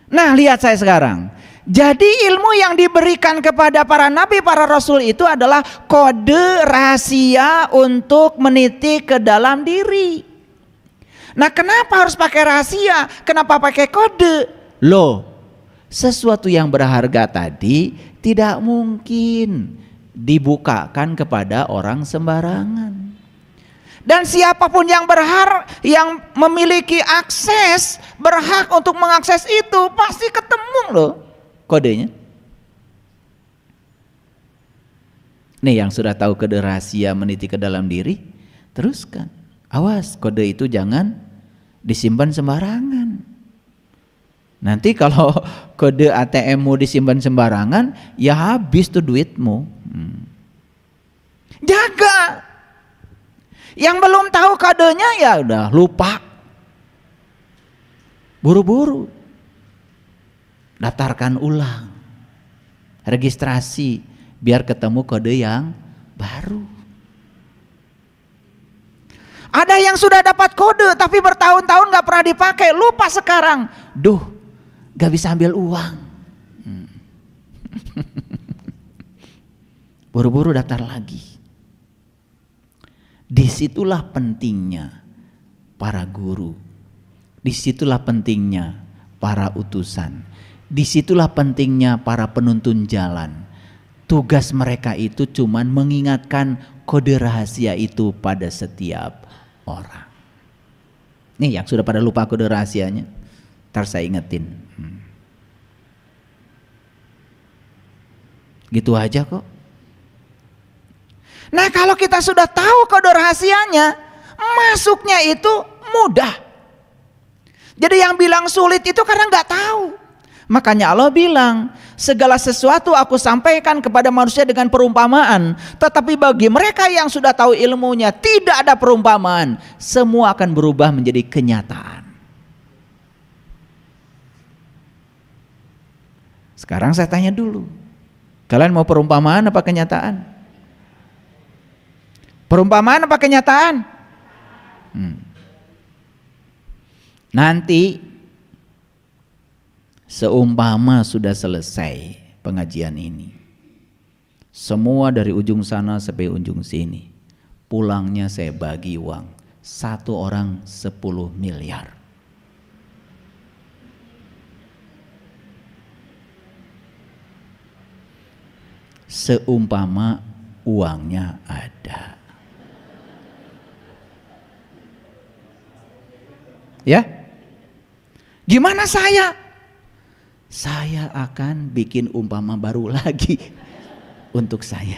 Nah, lihat saya sekarang. Jadi ilmu yang diberikan kepada para nabi, para rasul itu adalah kode rahasia untuk meniti ke dalam diri. Nah, kenapa harus pakai rahasia? Kenapa pakai kode? Loh, sesuatu yang berharga tadi tidak mungkin dibukakan kepada orang sembarangan. Dan siapapun yang yang memiliki akses, berhak untuk mengakses itu, pasti ketemu loh kodenya. Nih yang sudah tahu kode rahasia meniti ke dalam diri, teruskan. Awas, kode itu jangan disimpan sembarangan. Nanti kalau kode ATM-mu disimpan sembarangan, ya habis tuh duitmu. Jaga. Yang belum tahu kodenya ya udah lupa. Buru-buru. Daftarkan ulang. Registrasi biar ketemu kode yang baru. Ada yang sudah dapat kode tapi bertahun-tahun gak pernah dipakai, lupa sekarang. Duh, gak bisa ambil uang. Buru-buru daftar lagi. Disitulah pentingnya para guru, disitulah pentingnya para utusan, disitulah pentingnya para penuntun jalan. Tugas mereka itu cuman mengingatkan kode rahasia itu pada setiap orang. Nih yang sudah pada lupa kode rahasianya, ntar saya ingetin. Gitu aja kok. Nah kalau kita sudah tahu kode rahasianya, masuknya itu mudah. Jadi yang bilang sulit itu karena nggak tahu. Makanya Allah bilang, segala sesuatu aku sampaikan kepada manusia dengan perumpamaan. Tetapi bagi mereka yang sudah tahu ilmunya, tidak ada perumpamaan. Semua akan berubah menjadi kenyataan. Sekarang saya tanya dulu, kalian mau perumpamaan apa kenyataan? Perumpamaan apa kenyataan? Nanti seumpama sudah selesai pengajian ini, semua dari ujung sana sampai ujung sini, pulangnya saya bagi uang, satu orang 10 miliar. Seumpama uangnya ada. Ya, gimana saya? Saya akan bikin umpama baru lagi untuk saya.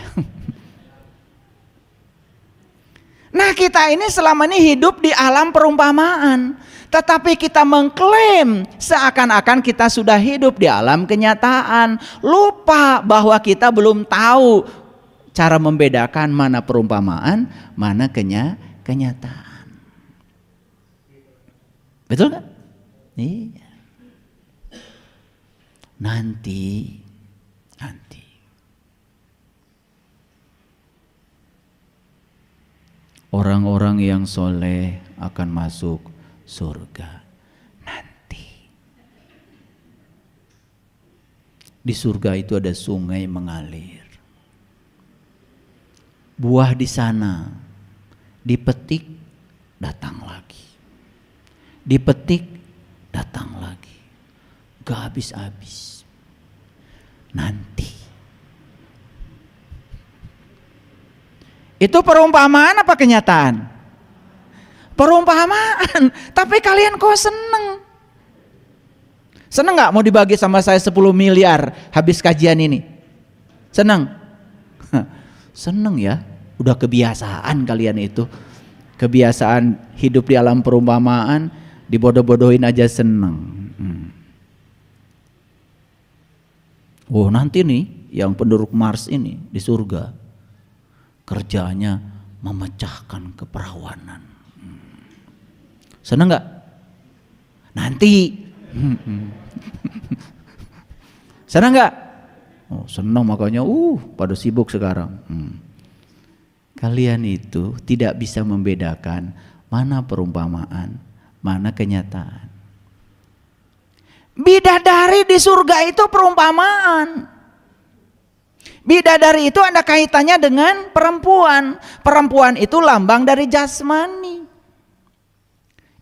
Nah kita ini selama ini hidup di alam perumpamaan, tetapi kita mengklaim seakan-akan kita sudah hidup di alam kenyataan. Lupa bahwa kita belum tahu cara membedakan mana perumpamaan, mana kenyataan. Betul kan? Iya. Nanti orang-orang yang soleh akan masuk surga. Nanti di surga itu ada sungai mengalir. Buah di sana dipetik, datang lagi. Dipetik, datang lagi. Gak habis-habis. Nanti. Itu perumpamaan apa kenyataan? Perumpamaan. Tapi kalian kok seneng? Seneng gak mau dibagi sama saya 10 miliar habis kajian ini? Seneng? Seneng ya. Udah kebiasaan kalian itu. Kebiasaan hidup di alam perumpamaan. Dibodoh-bodohin aja seneng. Oh nanti nih yang penduduk Mars ini di surga kerjanya memecahkan keperawanan. Seneng gak? Nanti. Seneng gak? Oh seneng makanya pada sibuk sekarang. Kalian itu tidak bisa membedakan mana perumpamaan, mana kenyataan. Bidadari di surga itu perumpamaan. Bidadari itu ada kaitannya dengan perempuan. Perempuan itu lambang dari jasmani.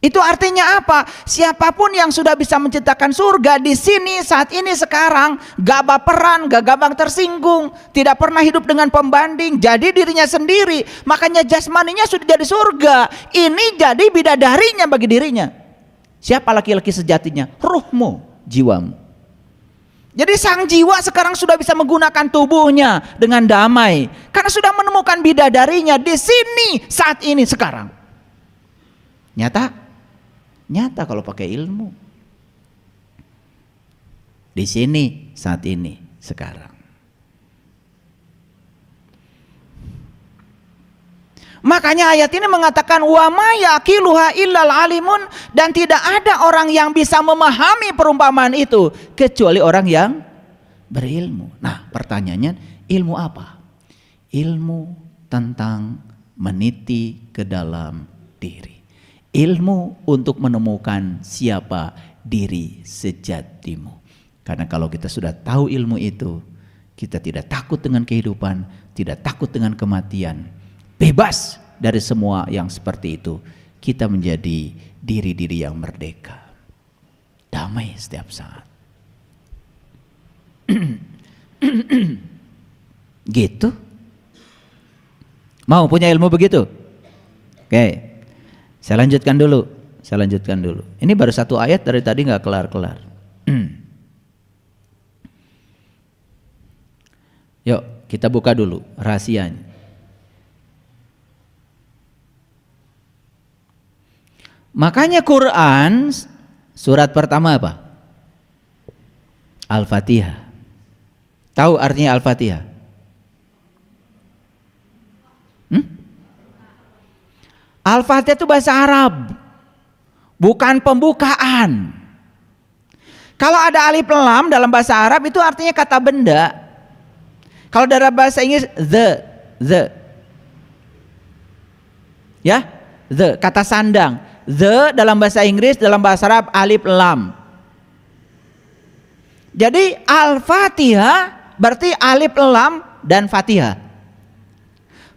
Itu artinya apa? Siapapun yang sudah bisa menciptakan surga di sini saat ini sekarang, gak baperan, gak gampang tersinggung, tidak pernah hidup dengan pembanding, jadi dirinya sendiri. Makanya jasmaninya sudah jadi surga. Ini jadi bidadarinya bagi dirinya. Siapa laki-laki sejatinya? Ruhmu, jiwamu. Jadi sang jiwa sekarang sudah bisa menggunakan tubuhnya dengan damai, karena sudah menemukan bidadarinya di sini saat ini sekarang. Nyata? Nyata kalau pakai ilmu. Di sini, saat ini, sekarang. Makanya ayat ini mengatakan wa ma yaqiluha illal alimun, dan tidak ada orang yang bisa memahami perumpamaan itu kecuali orang yang berilmu. Nah, pertanyaannya, ilmu apa? Ilmu tentang meniti ke dalam diri. Ilmu untuk menemukan siapa diri sejatimu. Karena kalau kita sudah tahu ilmu itu, kita tidak takut dengan kehidupan, tidak takut dengan kematian, bebas dari semua yang seperti itu. Kita menjadi diri-diri yang merdeka, damai setiap saat. Gitu. Mau punya ilmu begitu? Oke. Saya lanjutkan dulu. Ini baru satu ayat, dari tadi nggak kelar-kelar. Yuk kita buka dulu rahasianya. Makanya Quran surat pertama apa? Al-Fatihah. Tahu artinya Al-Fatihah? Al-Fatihah itu bahasa Arab, bukan pembukaan. Kalau ada alif lam dalam bahasa Arab itu artinya kata benda. Kalau dalam bahasa Inggris the, ya, the kata sandang. The dalam bahasa Inggris, dalam bahasa Arab alif lam. Jadi Al-Fatihah berarti alif lam dan Fatihah.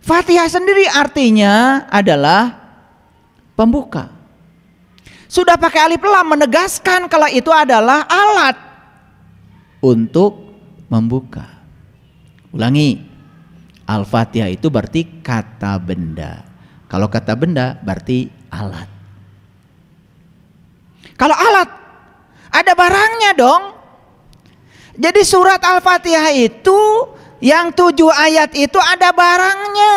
Fatihah sendiri artinya adalah pembuka. Sudah pakai alif lam menegaskan kalau itu adalah alat untuk membuka. Ulangi, Al-Fatihah itu berarti kata benda. Kalau kata benda berarti alat. Kalau alat, ada barangnya dong. Jadi surat Al-Fatihah itu yang 7 ayat itu ada barangnya.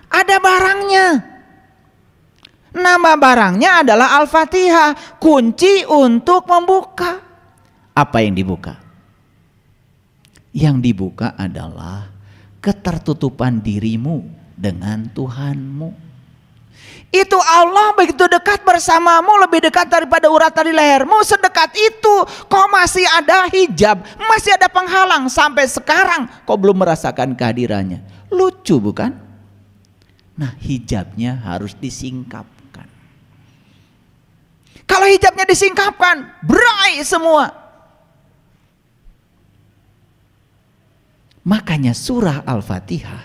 Ada barangnya. Nama barangnya adalah Al-Fatihah, kunci untuk membuka. Apa yang dibuka? Yang dibuka adalah ketertutupan dirimu dengan Tuhanmu. Itu Allah begitu dekat bersamamu, lebih dekat daripada urat tali lehermu. Sedekat itu kok masih ada hijab, masih ada penghalang. Sampai sekarang kok belum merasakan kehadirannya. Lucu bukan? Nah, hijabnya harus disingkapkan. Kalau hijabnya disingkapkan, berai semua. Makanya surah Al-Fatihah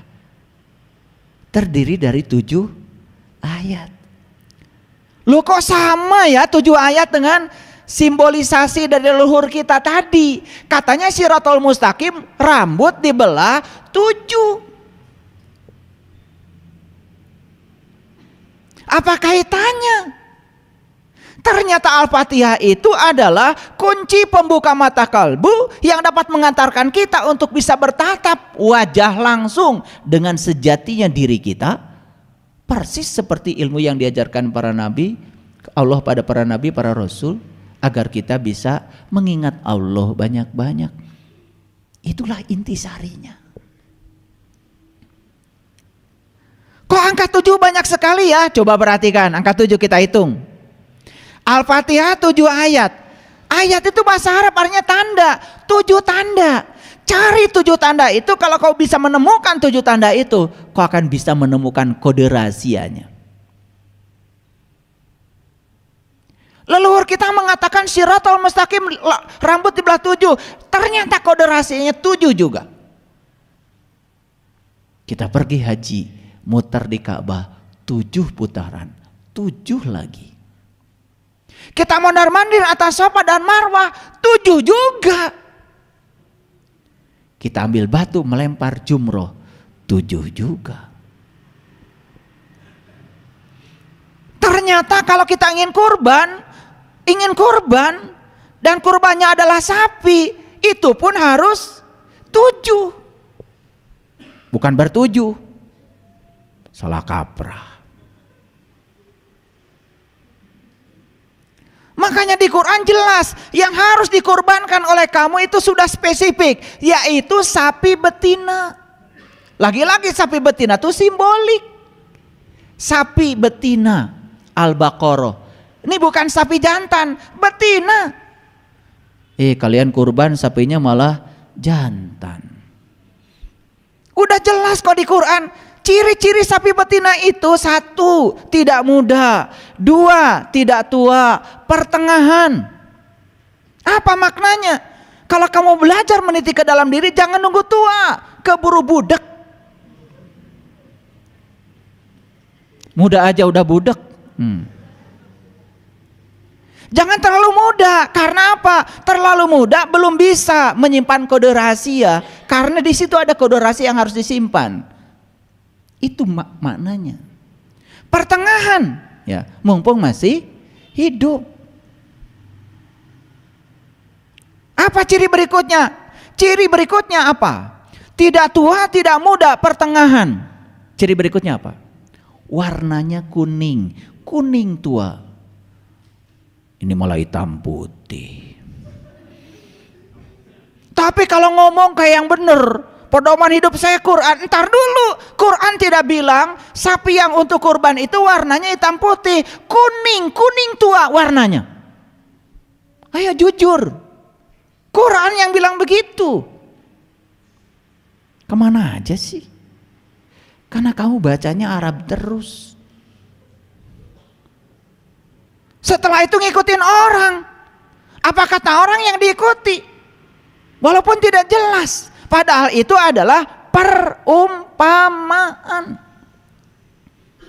terdiri dari 7 ayat. Loh kok sama ya 7 ayat dengan simbolisasi dari leluhur kita tadi? Katanya Shirathul Mustaqim rambut dibelah 7. Apa kaitannya? Ternyata Al-Fatihah itu adalah kunci pembuka mata kalbu yang dapat mengantarkan kita untuk bisa bertatap wajah langsung dengan sejatinya diri kita. Persis seperti ilmu yang diajarkan para nabi, Allah pada para nabi, para rasul, agar kita bisa mengingat Allah banyak-banyak. Itulah intisarinya. Kok angka 7 banyak sekali ya? Coba perhatikan, angka 7 kita hitung. Al-Fatihah 7 ayat. Ayat itu bahasa Arab artinya tanda, 7 tanda. Cari 7 tanda itu, kalau kau bisa menemukan 7 tanda itu, kau akan bisa menemukan kode rahasianya. Leluhur kita mengatakan Shirathul Mustaqim rambut dibelah 7. Ternyata kode rahasianya 7 juga. Kita pergi haji, muter di Ka'bah 7 putaran, 7 lagi. Kita mondar-mandir atas Safa dan Marwah, 7 juga. Kita ambil batu melempar jumroh, 7 juga. Ternyata kalau kita ingin kurban dan kurbannya adalah sapi, itu pun harus 7. Bukan ber-7. Salah kaprah. Makanya di Quran jelas yang harus dikorbankan oleh kamu itu sudah spesifik, yaitu sapi betina. Lagi-lagi sapi betina itu simbolik. Sapi betina Al-Baqarah. Ini bukan sapi jantan, betina. Kalian kurban sapinya malah jantan. Udah jelas kok di Quran. Ciri-ciri sapi betina itu 1, tidak muda, 2, tidak tua, pertengahan. Apa maknanya? Kalau kamu belajar meniti ke dalam diri, jangan nunggu tua, keburu budek. Muda aja udah budek. Jangan terlalu muda, karena apa? Terlalu muda belum bisa menyimpan kode rahasia, karena di situ ada kode rahasia yang harus disimpan. Itu maknanya. Pertengahan, ya, mumpung masih hidup. Apa ciri berikutnya? Ciri berikutnya apa? Tidak tua, tidak muda, pertengahan. Ciri berikutnya apa? Warnanya kuning, kuning tua. Ini malah hitam putih. Tapi kalau ngomong kayak yang bener, pedoman hidup saya Quran, entar dulu. Quran tidak bilang sapi yang untuk kurban itu warnanya hitam putih, kuning, kuning tua warnanya. Ayo jujur, Quran yang bilang begitu. Kemana aja sih? Karena kamu bacanya Arab terus. Setelah itu ngikutin orang. Apa kata orang yang diikuti? Walaupun tidak jelas. Padahal itu adalah perumpamaan.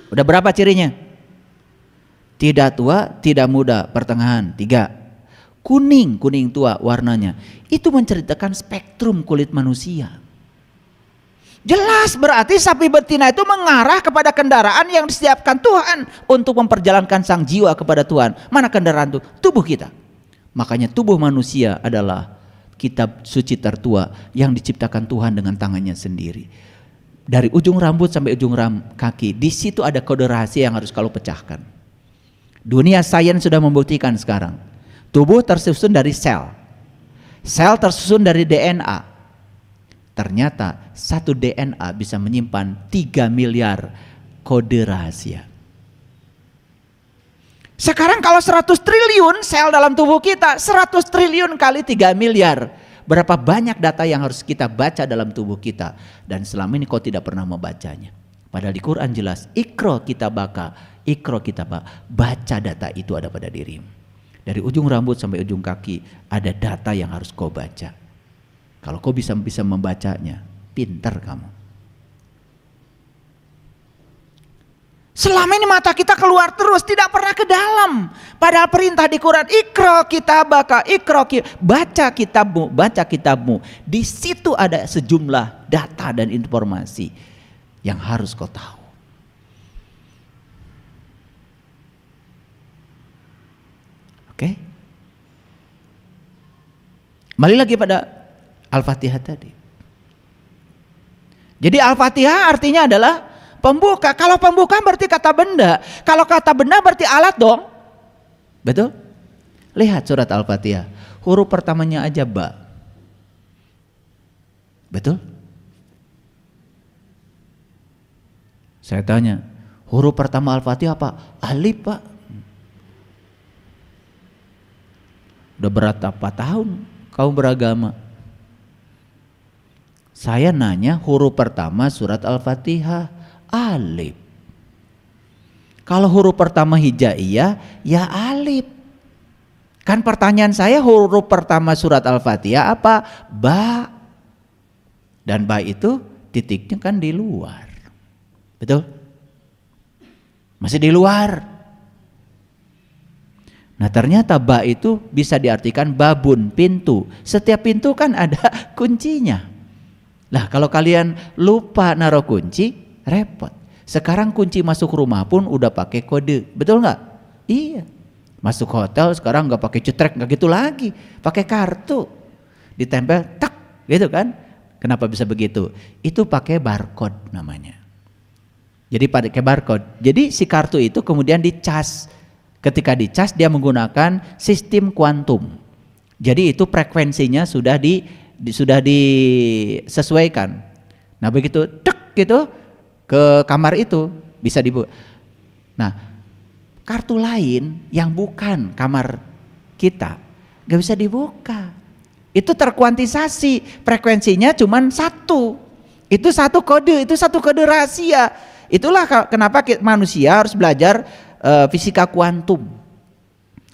Udah berapa cirinya? Tidak tua, tidak muda, pertengahan. 3. Kuning, kuning tua warnanya. Itu menceritakan spektrum kulit manusia. Jelas berarti sapi betina itu mengarah kepada kendaraan yang disiapkan Tuhan untuk memperjalankan sang jiwa kepada Tuhan. Mana kendaraan itu? Tubuh kita. Makanya tubuh manusia adalah kitab suci tertua yang diciptakan Tuhan dengan tangannya sendiri. Dari ujung rambut sampai ujung kaki, di situ ada kode rahasia yang harus kalau pecahkan. Dunia sains sudah membuktikan sekarang. Tubuh tersusun dari sel. Sel tersusun dari DNA. Ternyata satu DNA bisa menyimpan 3 miliar kode rahasia. Sekarang kalau 100 triliun sel dalam tubuh kita, 100 triliun kali 3 miliar. Berapa banyak data yang harus kita baca dalam tubuh kita. Dan selama ini kau tidak pernah membacanya. Padahal di Quran jelas, Iqra kitabaka, Iqra kitabaka. Baca data itu ada pada dirimu. Dari ujung rambut sampai ujung kaki ada data yang harus kau baca. Kalau kau bisa membacanya, pintar kamu. Selama ini mata kita keluar terus, tidak pernah ke dalam. Padahal perintah di Quran, Iqra kitabaka, baca kitabmu, baca kitabmu. Di situ ada sejumlah data dan informasi yang harus kau tahu. Oke? Kembali lagi pada Al-Fatihah tadi. Jadi Al-Fatihah artinya adalah pembuka. Kalau pembuka berarti kata benda. Kalau kata benda berarti alat dong. Betul? Lihat surat Al-Fatihah. Huruf pertamanya aja ba. Betul? Saya tanya, huruf pertama Al-Fatihah apa? Alif, Pak. Udah berapa tahun kau beragama? Saya nanya huruf pertama surat Al-Fatihah alif. Kalau huruf pertama hijaiyah ya alif. Kan pertanyaan saya huruf pertama surat Al-Fatihah apa? Ba. Dan ba itu titiknya kan di luar. Betul? Masih di luar. Nah ternyata ba itu bisa diartikan babun, pintu. Setiap pintu kan ada kuncinya. Lah kalau kalian lupa naruh kunci, repot. Sekarang kunci masuk rumah pun udah pakai kode, betul nggak? Iya. Masuk hotel sekarang nggak pakai cetrek, nggak gitu lagi, pakai kartu, ditempel, tak, gitu kan? Kenapa bisa begitu? Itu pakai barcode namanya. Jadi pakai barcode. Jadi si kartu itu kemudian dicas. Ketika dicas dia menggunakan sistem kuantum. Jadi itu frekuensinya sudah disesuaikan. Nah begitu tek gitu ke kamar itu bisa dibuka. Nah kartu lain yang bukan kamar kita gak bisa dibuka. Itu terkuantisasi, frekuensinya cuma satu. Itu satu kode rahasia. Itulah kenapa manusia harus belajar fisika kuantum.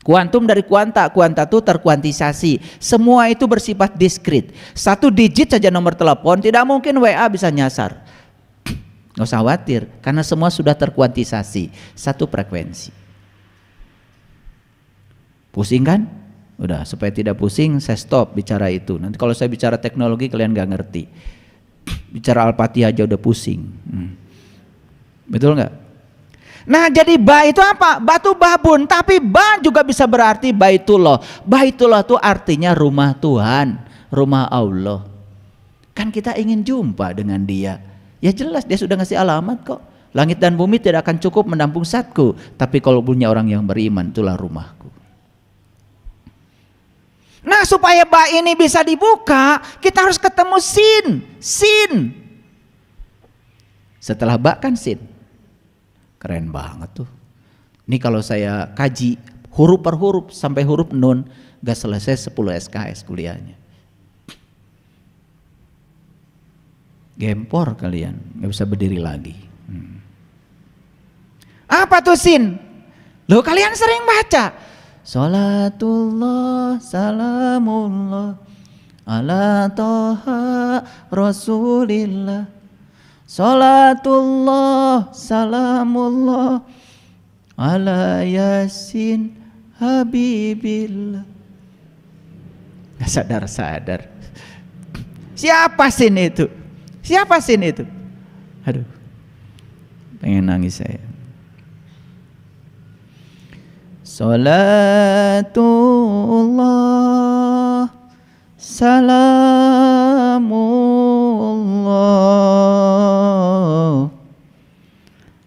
Kuantum dari kuanta itu terkuantisasi. Semua itu bersifat diskrit. Satu digit saja nomor telepon tidak mungkin WA bisa nyasar. Nggak usah khawatir karena semua sudah terkuantisasi. Satu frekuensi. Pusing kan? Udah, supaya tidak pusing saya stop bicara itu. Nanti kalau saya bicara teknologi kalian nggak ngerti. Bicara Al-Fatihah aja udah pusing. Betul nggak? Nah jadi ba itu apa? Batu babun, tapi ba juga bisa berarti baitullah. Baitullah itu artinya rumah Tuhan, rumah Allah. Kan kita ingin jumpa dengan dia. Ya jelas dia sudah ngasih alamat kok. Langit dan bumi tidak akan cukup menampung zatku, tapi kalau punya orang yang beriman itulah rumahku. Nah supaya ba ini bisa dibuka, kita harus ketemu sin. Setelah ba kan sin. Keren banget tuh. Ini kalau saya kaji huruf per huruf sampai huruf nun gak selesai 10 SKS kuliahnya. Gempor kalian, gak bisa berdiri lagi. Apa tuh sin? Loh kalian sering baca. Salatullah salamullah ala toha rasulillah. Salatullah salamullah ala yasin habibillah. Gak sadar. Siapa sin itu? Aduh, pengen nangis saya. Salatullah salamullah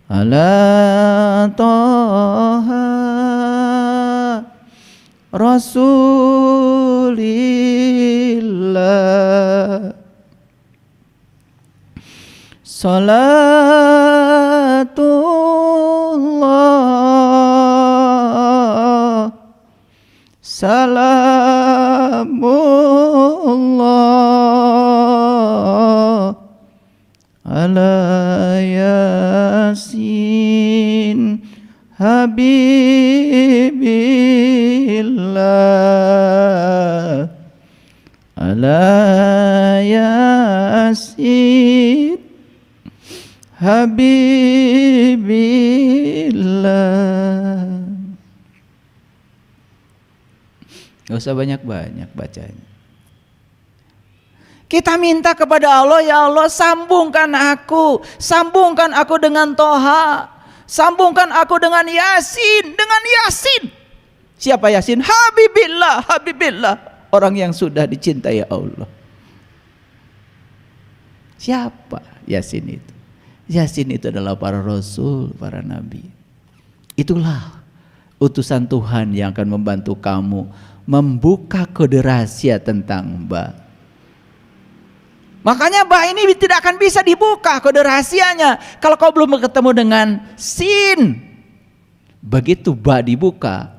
ala toha rasulillah. Salatullah salamullah ala yasin habibillah ala yasin habibillah. Gak usah banyak-banyak bacanya. Kita minta kepada Allah, ya Allah sambungkan aku dengan Toha, sambungkan aku dengan Yasin, Siapa Yasin? Habibillah, orang yang sudah dicintai Allah. Siapa Yasin itu? Yasin itu adalah para rasul, para nabi. Itulah utusan Tuhan yang akan membantu kamu membuka kode rahasia tentang ba. Makanya ba ini tidak akan bisa dibuka kode rahasianya kalau kau belum ketemu dengan sin. Begitu ba dibuka,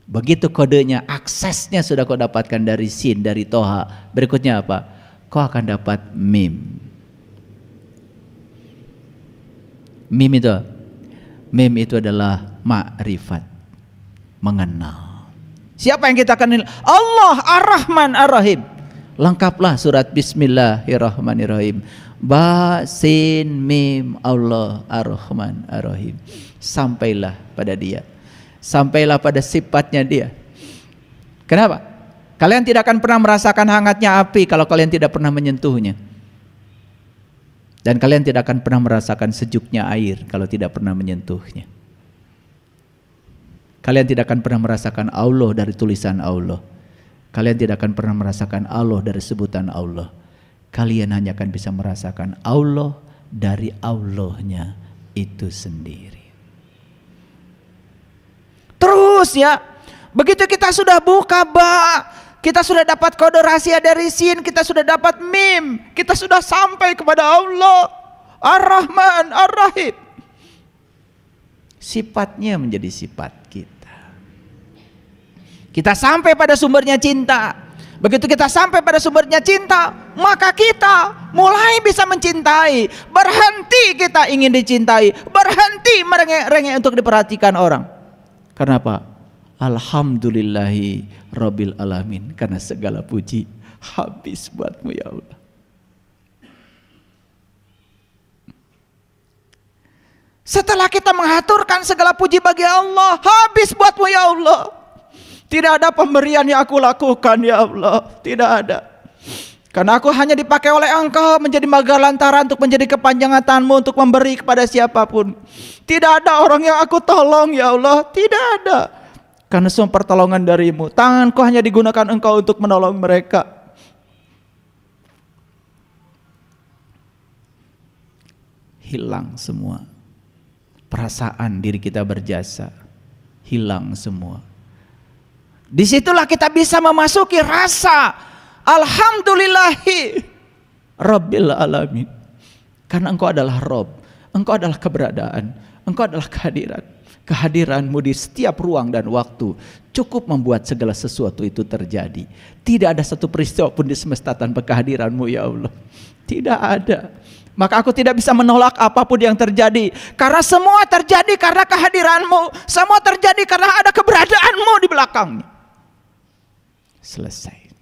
begitu kodenya, aksesnya sudah kau dapatkan dari sin, dari toha. Berikutnya apa? Kau akan dapat mim. Mim itu adalah ma'rifat, mengenal. Siapa yang kita kenal? Allah Ar-Rahman Ar-Rahim. Lengkaplah surat Bismillahirrahmanirrahim. Ba sin mim Allah Ar-Rahman Ar-Rahim. Sampailah pada dia. Sampailah pada sifatnya dia. Kenapa? Kalian tidak akan pernah merasakan hangatnya api kalau kalian tidak pernah menyentuhnya. Dan kalian tidak akan pernah merasakan sejuknya air kalau tidak pernah menyentuhnya. Kalian tidak akan pernah merasakan Allah dari tulisan Allah. Kalian tidak akan pernah merasakan Allah dari sebutan Allah. Kalian hanya akan bisa merasakan Allah dari Allahnya itu sendiri. Terus ya, begitu kita sudah buka ba, kita sudah dapat kode rahasia dari sin, kita sudah dapat mim, kita sudah sampai kepada Allah Ar-Rahman Ar-Rahim. Sifatnya menjadi sifat kita. Kita sampai pada sumbernya cinta. Begitu kita sampai pada sumbernya cinta, maka kita mulai bisa mencintai. Berhenti kita ingin dicintai, berhenti merengek-rengek untuk diperhatikan orang. Karena apa? Alhamdulillahi Rabbil Alamin. Karena segala puji habis buatmu ya Allah. Setelah kita mengaturkan segala puji bagi Allah, habis buatmu ya Allah. Tidak ada pemberian yang aku lakukan ya Allah, tidak ada. Karena aku hanya dipakai oleh Engkau menjadi magalantaran untuk menjadi kepanjangan tangan-Mu untuk memberi kepada siapapun. Tidak ada orang yang aku tolong ya Allah, tidak ada. Karena semua pertolongan dari-Mu, tanganku hanya digunakan Engkau untuk menolong mereka. Hilang semua perasaan diri kita berjasa, hilang semua. Disitulah kita bisa memasuki rasa Alhamdulillahi Rabbil Alamin. Karena Engkau adalah Rabb, Engkau adalah keberadaan, Engkau adalah kehadiran. Kehadiran-Mu di setiap ruang dan waktu cukup membuat segala sesuatu itu terjadi. Tidak ada satu peristiwa pun di semesta tanpa kehadiran-Mu ya Allah. Tidak ada. Maka aku tidak bisa menolak apapun yang terjadi. Karena semua terjadi karena kehadiran-Mu. Semua terjadi karena ada keberadaan-Mu di belakangnya. Selesai.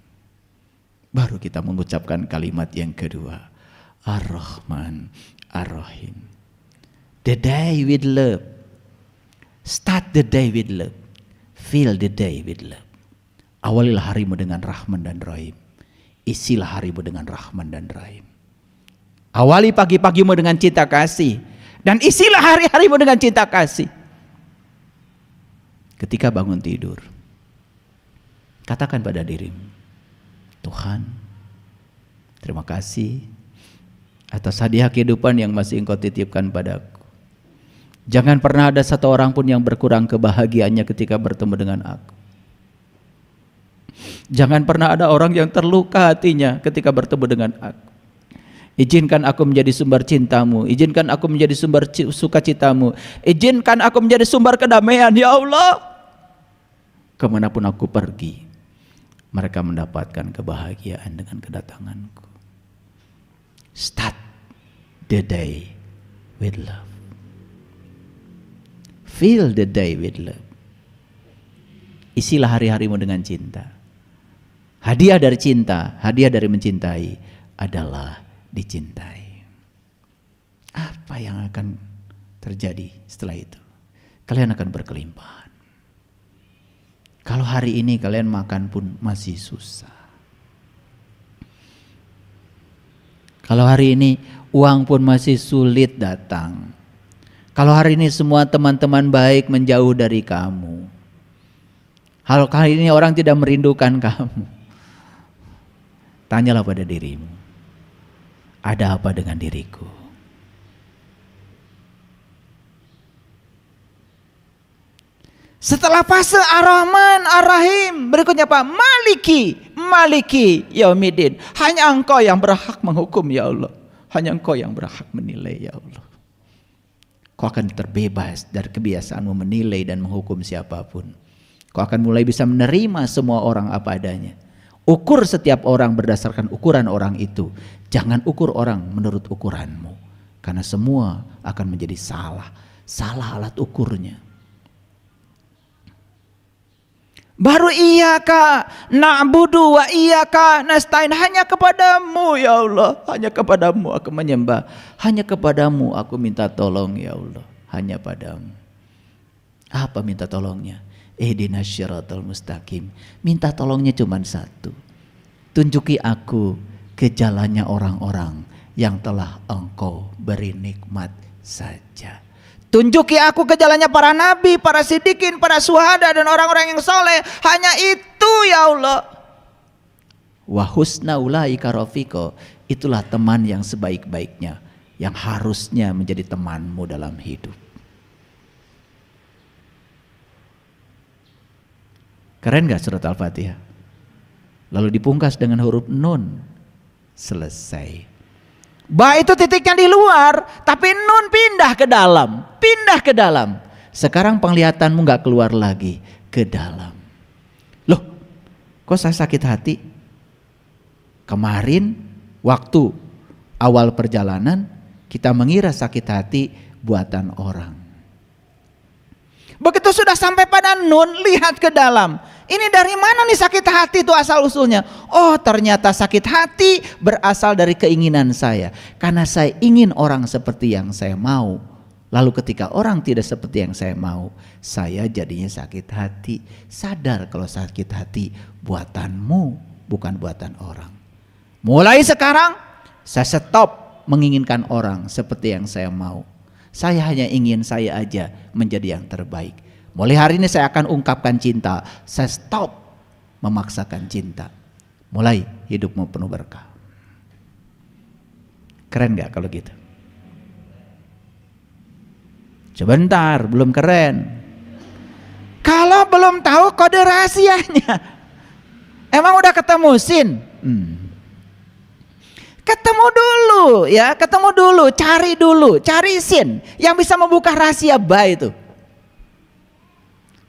Baru kita mengucapkan kalimat yang kedua. Ar-Rahman Ar-Rahim. The day with love. Start the day with love. Fill the day with love. Awalilah harimu dengan Rahman dan Rahim. Isilah harimu dengan Rahman dan Rahim. Awali pagi-pagimu dengan cinta kasih. Dan isilah hari-harimu dengan cinta kasih. Ketika bangun tidur, katakan pada dirimu, Tuhan, terima kasih atas hadiah kehidupan yang masih Engkau titipkan padaku. Jangan pernah ada satu orang pun yang berkurang kebahagiaannya ketika bertemu dengan aku. Jangan pernah ada orang yang terluka hatinya ketika bertemu dengan aku. Izinkan aku menjadi sumber cinta-Mu, izinkan aku menjadi sumber sukacita-Mu, izinkan aku menjadi sumber kedamaian ya Allah. Kemanapun aku pergi, mereka mendapatkan kebahagiaan dengan kedatanganku. Start the day with love. Fill the day with love. Isilah hari-harimu dengan cinta. Hadiah dari cinta, hadiah dari mencintai adalah dicintai. Apa yang akan terjadi setelah itu? Kalian akan berkelimpahan. Kalau hari ini kalian makan pun masih susah. Kalau hari ini uang pun masih sulit datang. Kalau hari ini semua teman-teman baik menjauh dari kamu. Kalau kali ini orang tidak merindukan kamu. Tanyalah pada dirimu. Ada apa dengan diriku? Setelah fase Ar-Rahman Ar-Rahim, berikutnya apa? Maliki Yaumiddin. Hanya Engkau yang berhak menghukum ya Allah. Hanya Engkau yang berhak menilai ya Allah. Kau akan terbebas dari kebiasaanmu menilai dan menghukum siapapun. Kau akan mulai bisa menerima semua orang apa adanya. Ukur setiap orang berdasarkan ukuran orang itu. Jangan ukur orang menurut ukuranmu. Karena semua akan menjadi salah. Salah alat ukurnya. Baru iyaka na'budu wa iyaka nasta'in. Hanya kepadamu ya Allah. Hanya kepadamu aku menyembah. Hanya kepadamu aku minta tolong ya Allah. Hanya padamu. Apa minta tolongnya? Ihdinas syiratal mustaqim. Minta tolongnya cuma satu. Tunjuki aku ke jalannya orang-orang yang telah engkau beri nikmat saja. Tunjuki aku ke jalannya para nabi, para siddiqin, para syuhada dan orang-orang yang soleh. Hanya itu ya Allah. Wa husna ulaika rafiqa. Itulah teman yang sebaik-baiknya, yang harusnya menjadi temanmu dalam hidup. Keren gak surat Al-Fatihah? Lalu dipungkas dengan huruf nun. Selesai. Ba itu titiknya di luar, tapi nun pindah ke dalam. Pindah ke dalam. Sekarang penglihatanmu gak keluar lagi ke dalam. Loh, kok saya sakit hati? Kemarin waktu awal perjalanan kita mengira sakit hati buatan orang. Begitu sudah sampai pada nun, lihat ke dalam. Ini dari mana nih sakit hati itu asal usulnya? Oh, ternyata sakit hati berasal dari keinginan saya. Karena saya ingin orang seperti yang saya mau. Lalu ketika orang tidak seperti yang saya mau, saya jadinya sakit hati. Sadar kalau sakit hati buatanmu, bukan buatan orang. Mulai sekarang saya stop menginginkan orang seperti yang saya mau. Saya hanya ingin saya aja menjadi yang terbaik. Mulai hari ini saya akan ungkapkan cinta. Saya stop memaksakan cinta. Mulai hidupmu penuh berkah. Keren gak kalau gitu? Sebentar, belum keren. Kalau belum tahu kode rahasianya, emang udah ketemu sin? Ketemu dulu ya, ketemu dulu, cari sin yang bisa membuka rahasia ba itu.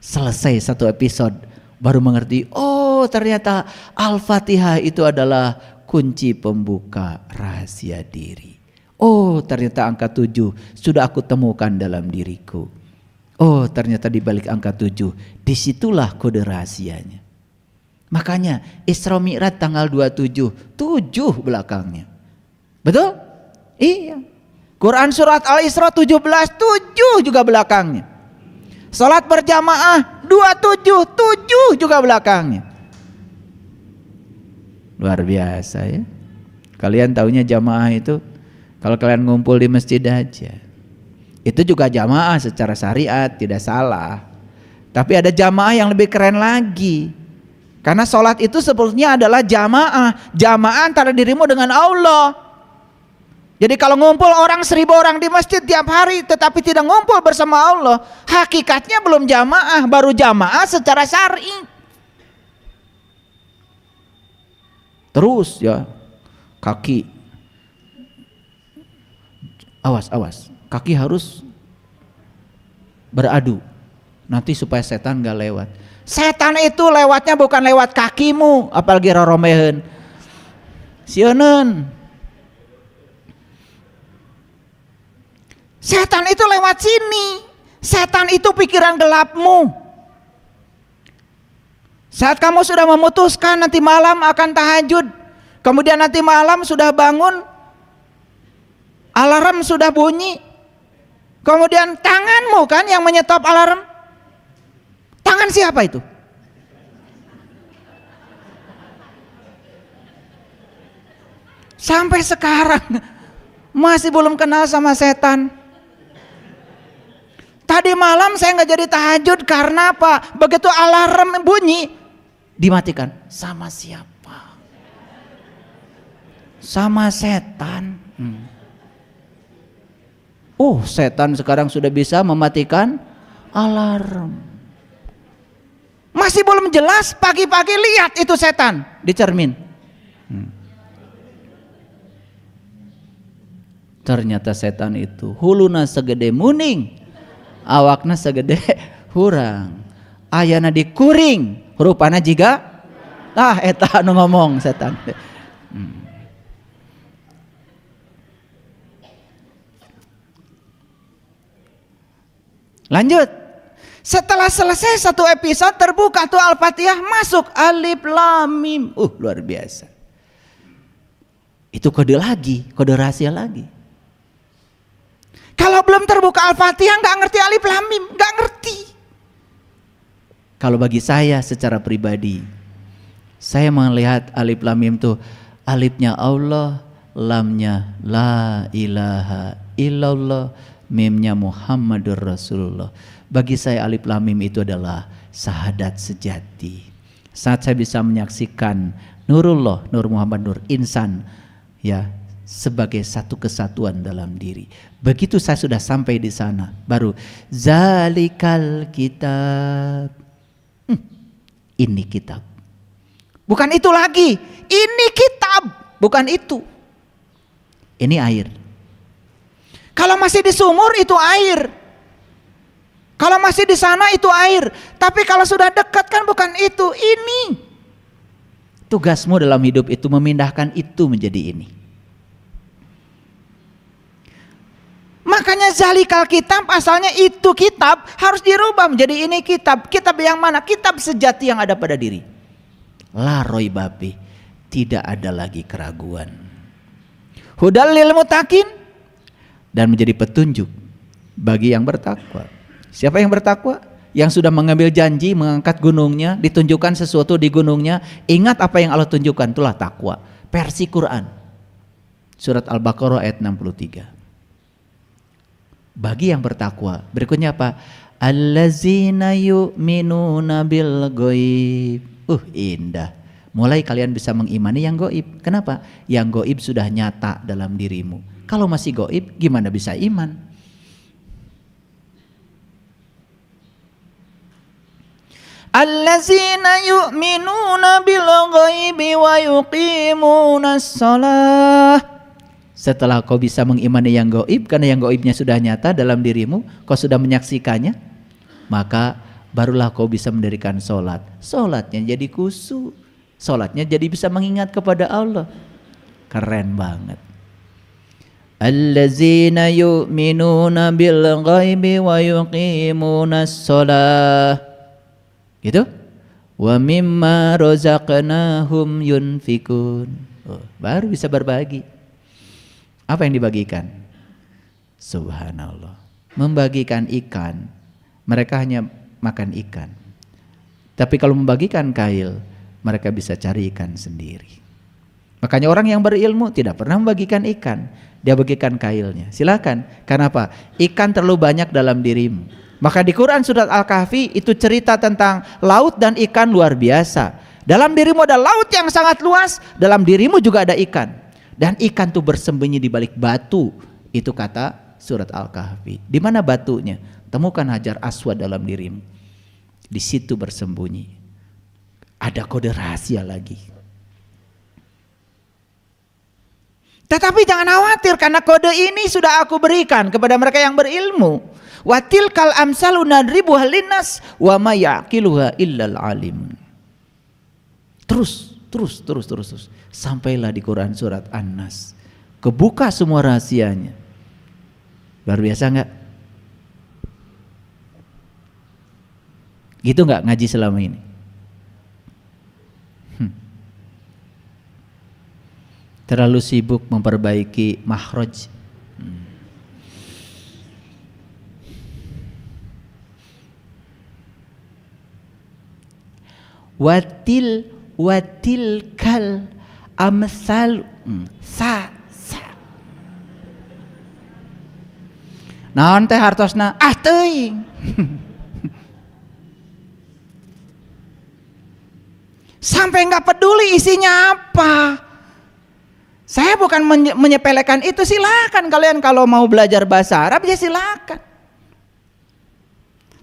Selesai satu episode baru mengerti, oh ternyata Al-Fatihah itu adalah kunci pembuka rahasia diri. Oh ternyata angka 7 sudah aku temukan dalam diriku. Oh ternyata di balik angka 7 disitulah kode rahasianya. Makanya Isra Mi'raj tanggal 27, 7 belakangnya. Betul? Iya. Quran surat Al-Isra 17, 7 juga belakangnya. Salat berjamaah 27, 7 juga belakangnya. Luar biasa ya. Kalian taunya jamaah itu kalau kalian ngumpul di masjid aja. Itu juga jamaah secara syariat, tidak salah. Tapi ada jamaah yang lebih keren lagi. Karena sholat itu sebetulnya adalah jamaah. Jamaah antara dirimu dengan Allah. Jadi kalau ngumpul orang 1000 orang di masjid tiap hari tetapi tidak ngumpul bersama Allah, hakikatnya belum jamaah, baru jamaah secara syar'i. Terus ya, kaki, awas, kaki harus beradu, nanti supaya setan gak lewat. Setan itu lewatnya bukan lewat kakimu, apalagi roromehen. Sionen. Setan itu lewat sini. Setan itu pikiran gelapmu. Saat kamu sudah memutuskan nanti malam akan tahajud, kemudian nanti malam sudah bangun, alarm sudah bunyi, kemudian tanganmu kan yang menyetop alarm. Tangan siapa itu? Sampai sekarang masih belum kenal sama setan. Tadi malam saya nggak jadi tahajud karena apa? Begitu alarm bunyi dimatikan. Sama siapa? Sama setan. Setan sekarang sudah bisa mematikan alarm. Masih belum jelas, pagi-pagi lihat itu setan di cermin. Ternyata setan itu huluna segede muning, awakna segede hurang, ayana dikuring, rupana jiga eta anu ngomong setan. Lanjut. Setelah selesai satu episode terbuka tuh Al-Fatihah, masuk alif lam mim. Luar biasa. Itu kode lagi, kode rahasia lagi. Kalau belum terbuka Al-Fatihah nggak ngerti alif lam mim, nggak ngerti. Kalau bagi saya secara pribadi, saya melihat alif lam mim tuh, alifnya Allah, lamnya la ilaha illallah, mimnya Muhammadur Rasulullah. Bagi saya alif lam mim itu adalah syahadat sejati. Saat saya bisa menyaksikan Nurullah, Nur Muhammad, Nur Insan, ya, sebagai satu kesatuan dalam diri. Begitu saya sudah sampai di sana, baru zalikal kitab. Ini kitab. Bukan itu lagi. Ini kitab, bukan itu. Ini air. Kalau masih di sumur itu air. Kalau masih di sana itu air. Tapi kalau sudah dekat kan bukan itu, ini. Tugasmu dalam hidup itu memindahkan itu menjadi ini. Makanya zalikal kitab, asalnya itu kitab harus dirubah menjadi ini kitab. Kitab yang mana? Kitab sejati yang ada pada diri. La raiba fi, tidak ada lagi keraguan. Hudal lil muttaqin, dan menjadi petunjuk bagi yang bertakwa. Siapa yang bertakwa? Yang sudah mengambil janji mengangkat gunungnya, ditunjukkan sesuatu di gunungnya, ingat apa yang Allah tunjukkan, itulah takwa. Versi Quran. Surat Al-Baqarah ayat 63. Bagi yang bertakwa, berikutnya apa? Allazina yu'minuna bil ghaib. Indah. Mulai kalian bisa mengimani yang gaib. Kenapa? Yang gaib sudah nyata dalam dirimu. Kalau masih gaib, gimana bisa iman? Allazina yu'minuna bil ghaibi wa yuqimunas shalah. Setelah kau bisa mengimani yang gaib, karena yang gaibnya sudah nyata dalam dirimu, kau sudah menyaksikannya, maka barulah kau bisa mendirikan sholat. Sholatnya jadi khusyuk, sholatnya jadi bisa mengingat kepada Allah. Keren banget. Allazina yu'minuna bil ghaibi wa yuqimunas shalah. Gitu? Wa mimma razaqnahum yunfikun. Baru bisa berbagi. Apa yang dibagikan? Subhanallah. Membagikan ikan, mereka hanya makan ikan. Tapi kalau membagikan kail, mereka bisa cari ikan sendiri. Makanya orang yang berilmu tidak pernah membagikan ikan, dia bagikan kailnya. Silakan. Kenapa? Ikan terlalu banyak dalam dirimu. Maka di Quran surat Al-Kahfi itu cerita tentang laut dan ikan luar biasa. Dalam dirimu ada laut yang sangat luas, dalam dirimu juga ada ikan. Dan ikan itu bersembunyi di balik batu. Itu kata surat Al-Kahfi. Di mana batunya? Temukan Hajar Aswad dalam dirimu. Di situ bersembunyi. Ada kode rahasia lagi. Tetapi jangan khawatir, karena kode ini sudah aku berikan kepada mereka yang berilmu. Wa tilkal amsalu nadribuha linnas wa ma yaqiluha illal alim. Terus sampailah di Quran surat An-Nas, kebuka semua rahasianya. Luar biasa enggak? Gitu enggak ngaji selama ini? Terlalu sibuk memperbaiki makhraj. Watilkal amsal sa. Naon teh hartosna? Teuing. Sampai nggak peduli isinya apa. Saya bukan menyepelekan itu, silakan kalian kalau mau belajar bahasa Arab ya silakan.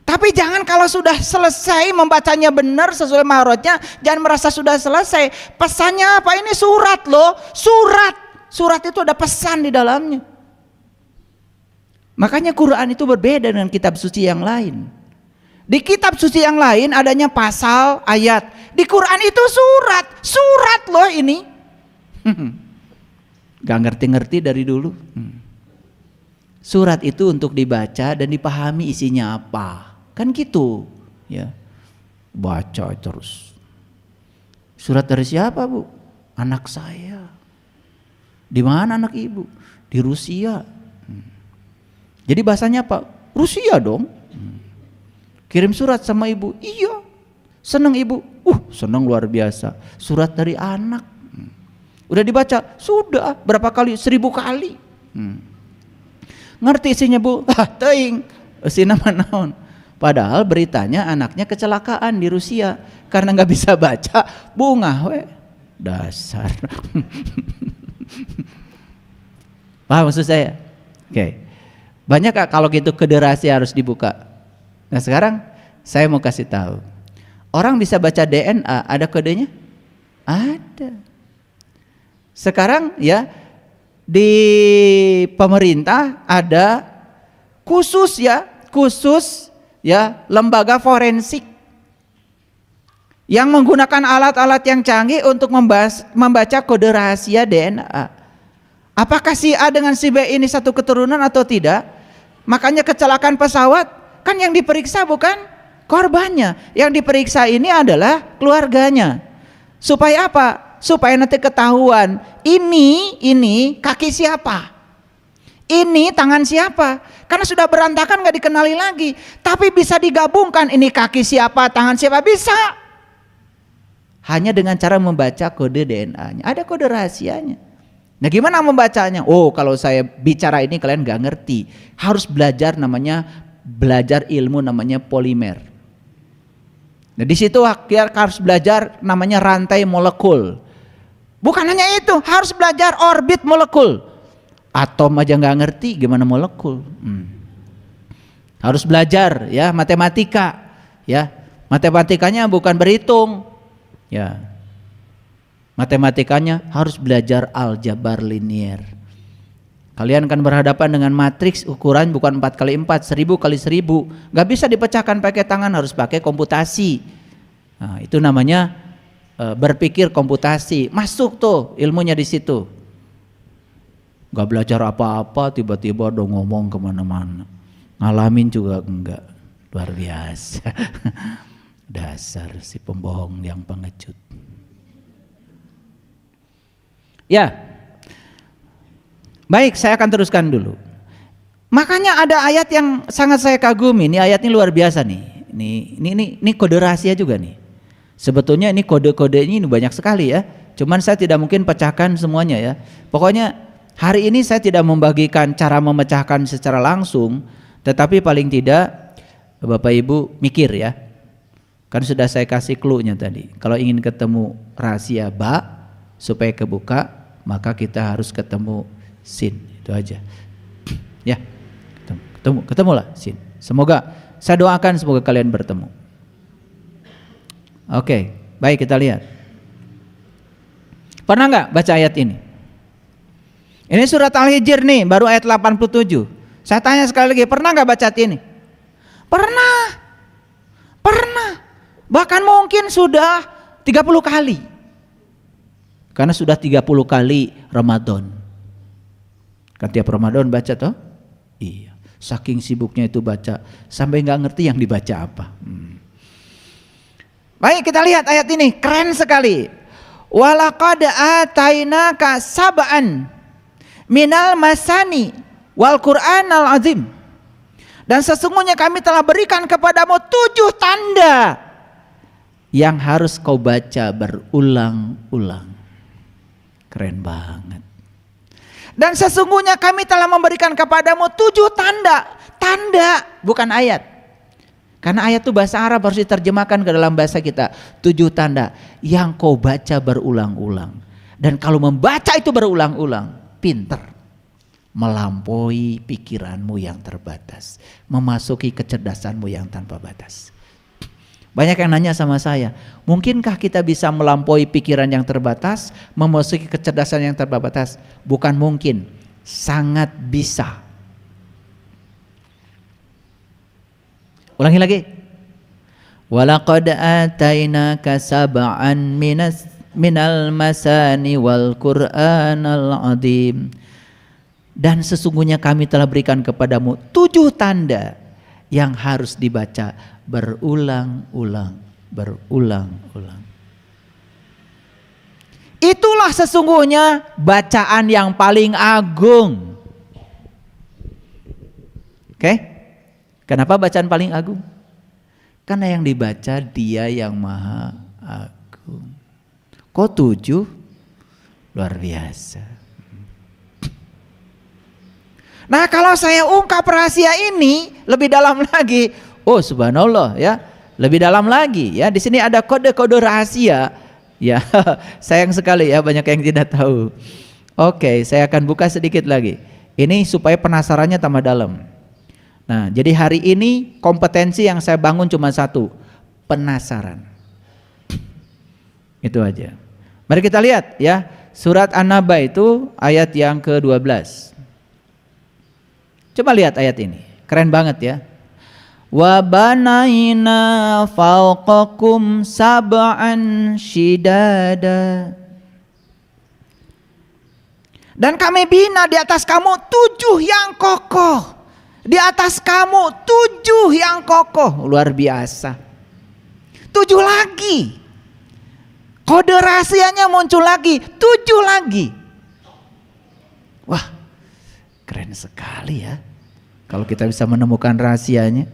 Tapi jangan kalau sudah selesai membacanya benar sesuai mahrojnya, jangan merasa sudah selesai. Pesannya apa? Ini surat loh, surat itu ada pesan di dalamnya. Makanya Quran itu berbeda dengan kitab suci yang lain. Di kitab suci yang lain adanya pasal, ayat. Di Quran itu surat loh ini. Gak ngerti-ngerti dari dulu. Surat itu untuk dibaca dan dipahami isinya apa. Kan gitu, ya. Baca terus. Surat dari siapa, Bu? Anak saya. Di mana anak ibu? Di Rusia. Jadi bahasanya apa? Rusia dong. Kirim surat sama ibu. Iya. Seneng ibu? Seneng luar biasa. Surat dari anak. Udah dibaca? Sudah. Berapa kali? 1000 kali. Ngerti isinya bu? Teuing. Isina naon? Padahal beritanya anaknya kecelakaan di Rusia. Karena nggak bisa baca, bungah we. Dasar. Paham maksud saya? Oke. Banyak kalau gitu kode rahasia harus dibuka. Nah sekarang saya mau kasih tahu. Orang bisa baca DNA, ada kodenya? Ada. Sekarang ya di pemerintah ada khusus lembaga forensik yang menggunakan alat-alat yang canggih untuk membaca kode rahasia DNA. Apakah si A dengan si B ini satu keturunan atau tidak? Makanya kecelakaan pesawat kan yang diperiksa bukan korbannya, yang diperiksa ini adalah keluarganya. Supaya apa? Supaya nanti ketahuan ini kaki siapa, ini tangan siapa. Karena sudah berantakan nggak dikenali lagi. Tapi bisa digabungkan, ini kaki siapa, tangan siapa, bisa. Hanya dengan cara membaca kode DNA-nya. Ada kode rahasianya. Nah gimana membacanya? Kalau saya bicara ini kalian nggak ngerti. Harus belajar ilmu namanya polimer. Nah di situ kita harus belajar namanya rantai molekul. Bukan hanya itu, harus belajar orbit molekul. Atom aja nggak ngerti, gimana molekul? Harus belajar ya matematika, ya matematikanya bukan berhitung, ya matematikanya harus belajar aljabar linier. Kalian akan berhadapan dengan matriks ukuran bukan 4x4, 1000x1000. Gak bisa dipecahkan pakai tangan, harus pakai komputasi. Nah, itu namanya berpikir komputasi. Masuk tuh ilmunya di situ. Gak belajar apa-apa, tiba-tiba udah ngomong kemana-mana. Ngalamin juga enggak. Luar biasa. Dasar si pembohong yang pengecut. Ya. Baik, saya akan teruskan dulu. Makanya ada ayat yang sangat saya kagumi. Ini ayat ini luar biasa nih. Ini kode rahasia juga nih. Sebetulnya ini kode-kodenya ini banyak sekali ya. Cuman saya tidak mungkin pecahkan semuanya ya. Pokoknya hari ini saya tidak membagikan cara memecahkan secara langsung, tetapi paling tidak Bapak Ibu mikir ya. Kan sudah saya kasih clue-nya tadi. Kalau ingin ketemu rahasia ba supaya kebuka, maka kita harus ketemu sin, itu aja. Ya, ketemulah sin. Semoga, saya doakan semoga kalian bertemu. Oke, baik kita lihat. Pernah nggak baca ayat ini? Ini surat Al-Hijr nih, baru ayat 87. Saya tanya sekali lagi, pernah nggak baca ayat ini? Pernah. Bahkan mungkin sudah 30 kali. Karena sudah 30 kali Ramadan. Kan tiap Ramadan baca toh? Iya. Saking sibuknya itu baca sampai nggak ngerti yang dibaca apa. Baik kita lihat ayat ini, keren sekali. Walaqad atainaka sab'an minal masani wal Qur'anal azim. Dan sesungguhnya kami telah berikan kepadamu 7 tanda yang harus kau baca berulang-ulang. Keren banget. Dan sesungguhnya kami telah memberikan kepadamu 7 tanda. Tanda bukan ayat. Karena ayat itu bahasa Arab harus diterjemahkan ke dalam bahasa kita. 7 tanda yang kau baca berulang-ulang. Dan kalau membaca itu berulang-ulang, pinter. Melampaui pikiranmu yang terbatas. Memasuki kecerdasanmu yang tanpa batas. Banyak yang nanya sama saya, mungkinkah kita bisa melampaui pikiran yang terbatas, memasuki kecerdasan yang terbatas? Bukan mungkin, sangat bisa. Ulangi lagi. Walaqad atainaka sab'an minal masani wal Qur'anal azim. Dan sesungguhnya kami telah berikan kepadamu 7 tanda yang harus dibaca berulang-ulang. Itulah sesungguhnya bacaan yang paling agung. Oke? Kenapa bacaan paling agung? Karena yang dibaca Dia yang Maha Agung. Kok 7? Luar biasa. Nah, kalau saya ungkap rahasia ini lebih dalam lagi, oh subhanallah ya, lebih dalam lagi ya. Di sini ada kode-kode rahasia ya. Sayang sekali ya, banyak yang tidak tahu. Oke, saya akan buka sedikit lagi. Ini supaya penasarannya tambah dalam. Nah, jadi hari ini kompetensi yang saya bangun cuma satu, penasaran. Itu aja. Mari kita lihat ya, surat An-Naba itu ayat yang ke-12. Coba lihat ayat ini, keren banget ya. Wa banaina fawqakum sab'an shidada. Dan kami bina di atas kamu 7 yang kokoh. Di atas kamu 7 yang kokoh. Luar biasa. 7 lagi. Kode rahasianya muncul lagi. 7 lagi. Wah, keren sekali ya. Kalau kita bisa menemukan rahasianya.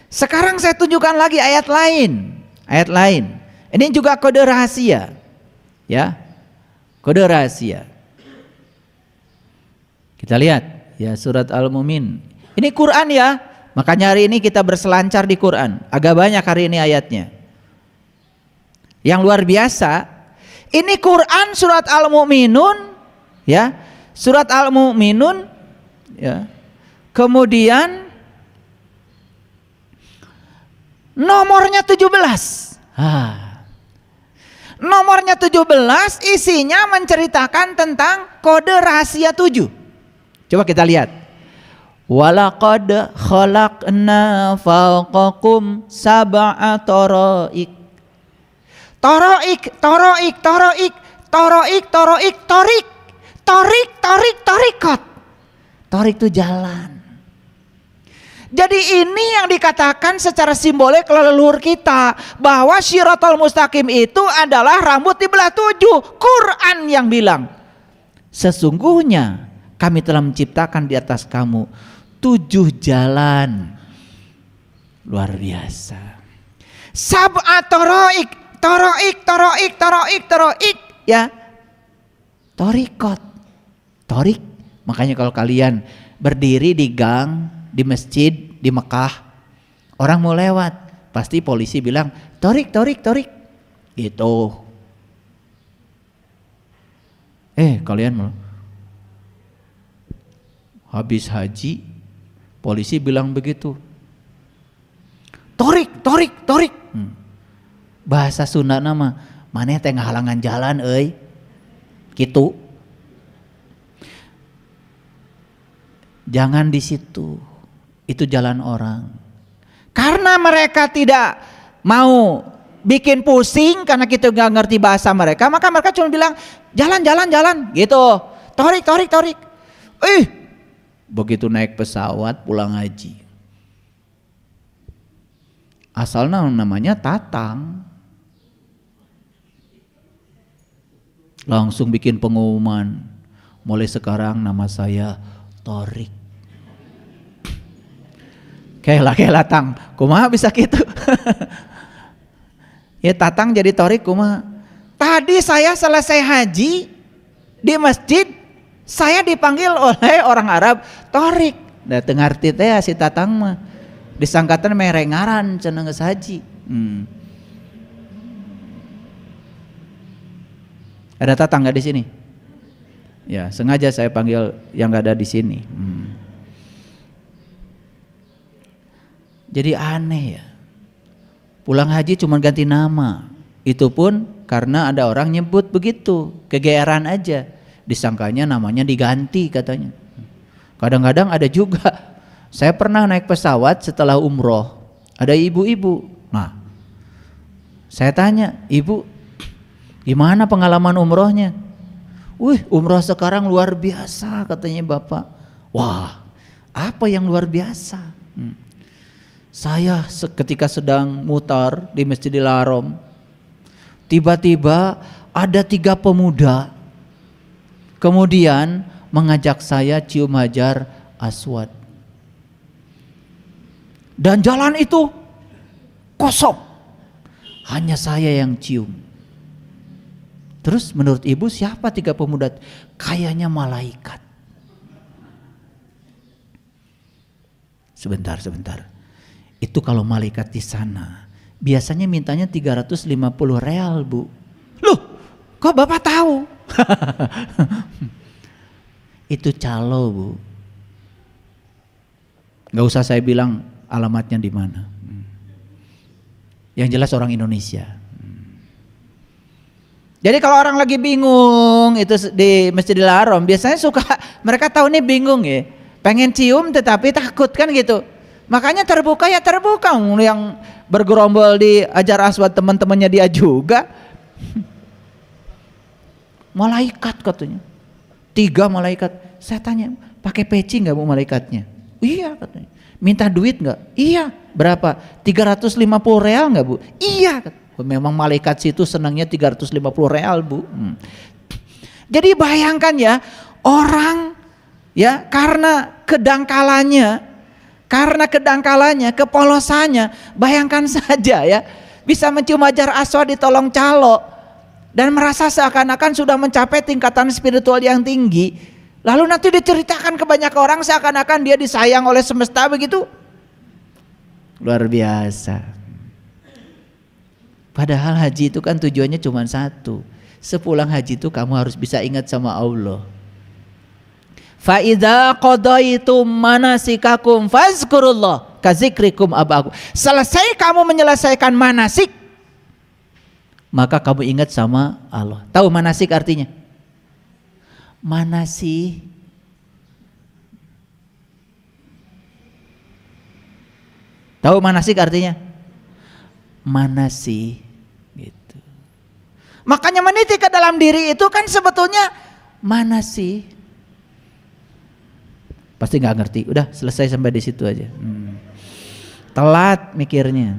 Sekarang saya tunjukkan lagi ayat lain. Ayat lain. Ini juga kode rahasia. Ya. Kode rahasia. Kita lihat ya, surat Al-Mu'min. Ini Quran ya. Makanya hari ini kita berselancar di Quran. Agak banyak hari ini ayatnya. Yang luar biasa, ini Quran surat Al-Mu'minun ya. Surat Al-Mu'minun ya. Kemudian nomornya 17. Nomornya 17 isinya menceritakan tentang kode rahasia 7. Coba kita lihat. Walaqad khalaqna fawqakum sab'a taraik. Taraik, taraik, taraik, taraik, taraik, tarik. Tarik, tarik, tarikot. Tarik itu jalan. Jadi ini yang dikatakan secara simbolik leluhur kita, bahwa Syiratal Mustaqim itu adalah rambut dibelah 7. Quran yang bilang, sesungguhnya kami telah menciptakan di atas kamu 7 jalan. Luar biasa. Sab'a taraik, taraik, taraik, taraik, taraik ya. Torikot, torik. Makanya kalau kalian berdiri di gang, di masjid, di Mekah, orang mau lewat, pasti polisi bilang torik, torik, torik, gitu. Kalian mau habis haji, polisi bilang begitu, torik, torik, torik. Bahasa Sunda nama, mana tengah halangan jalan, gitu. Jangan di situ. Itu jalan orang. Karena mereka tidak mau bikin pusing karena kita nggak ngerti bahasa mereka, maka mereka cuma bilang jalan, jalan, jalan, gitu. Torik, torik, torik. Begitu naik pesawat pulang haji, asalnya namanya Tatang, langsung bikin pengumuman, mulai sekarang nama saya Torik. Kayak Tang, kumaha bisa gitu? Ya Tatang jadi Torik kumaha? Tadi saya selesai haji di masjid, saya dipanggil oleh orang Arab Torik. Da teu ngarti teh si Tatang mah. Disangkatan merengaran cenah geus haji. Ada Tatang nggak di sini? Ya, sengaja saya panggil yang nggak ada di sini. Jadi aneh ya. Pulang haji cuma ganti nama. Itu pun karena ada orang nyebut begitu, kegeeran aja. Disangkanya namanya diganti katanya. Kadang-kadang ada juga. Saya pernah naik pesawat setelah umroh. Ada ibu-ibu. Nah, saya tanya, ibu, gimana pengalaman umrohnya? Umroh sekarang luar biasa katanya bapak. Wah, apa yang luar biasa? Saya ketika sedang mutar di Masjidil Haram, tiba-tiba ada 3 pemuda kemudian mengajak saya cium hajar aswad. Dan jalan itu kosong. Hanya saya yang cium. Terus menurut ibu siapa 3 pemuda? Kayaknya malaikat. Sebentar. Itu kalau malaikat di sana, biasanya mintanya 350 real, Bu. Loh, kok Bapak tahu? Itu calo, Bu. Gak usah saya bilang alamatnya di mana. Yang jelas orang Indonesia. Jadi kalau orang lagi bingung itu di Masjidil Haram, biasanya suka mereka tahu nih bingung ya, pengen cium tetapi takut kan gitu. Makanya terbuka ya terbuka, yang bergerombol di Hajar Aswad teman-temannya dia juga. Malaikat katanya, 3 malaikat. Saya tanya, pakai peci nggak Bu malaikatnya? Iya katanya. Minta duit nggak? Iya. Berapa? 350 real nggak Bu? Iya. Memang malaikat situ senangnya 350 real, Bu. Jadi bayangkan ya, orang ya karena kedangkalannya, kepolosannya, bayangkan saja ya, bisa mencium Hajar Aswad ditolong calo dan merasa seakan-akan sudah mencapai tingkatan spiritual yang tinggi. Lalu nanti diceritakan ke banyak orang seakan-akan dia disayang oleh semesta begitu. Luar biasa. Padahal haji itu kan tujuannya cuma satu. Sepulang haji itu kamu harus bisa ingat sama Allah. Fa idza qadaitum manasikakum fazkurullah kazikrikum abakum. Selesai kamu menyelesaikan manasik, maka kamu ingat sama Allah. Tahu manasik artinya? Manasik. Tahu manasik artinya? Manasik gitu. Makanya meniti ke dalam diri itu kan sebetulnya manasik. Pasti nggak ngerti. Udah selesai sampai di situ aja. Telat mikirnya.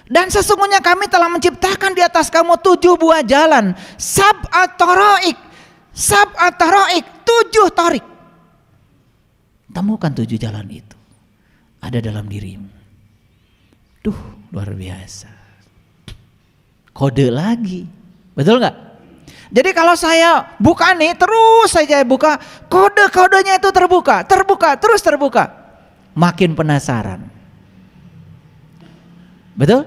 Dan sesungguhnya kami telah menciptakan di atas kamu 7 buah jalan. Sab'at taraik. 7 tarik. Temukan 7 jalan itu. Ada dalam dirimu. Duh, luar biasa. Kode lagi. Betul nggak? Jadi kalau saya buka nih, terus saja buka, kode-kodenya itu terbuka, terus terbuka. Makin penasaran. Betul?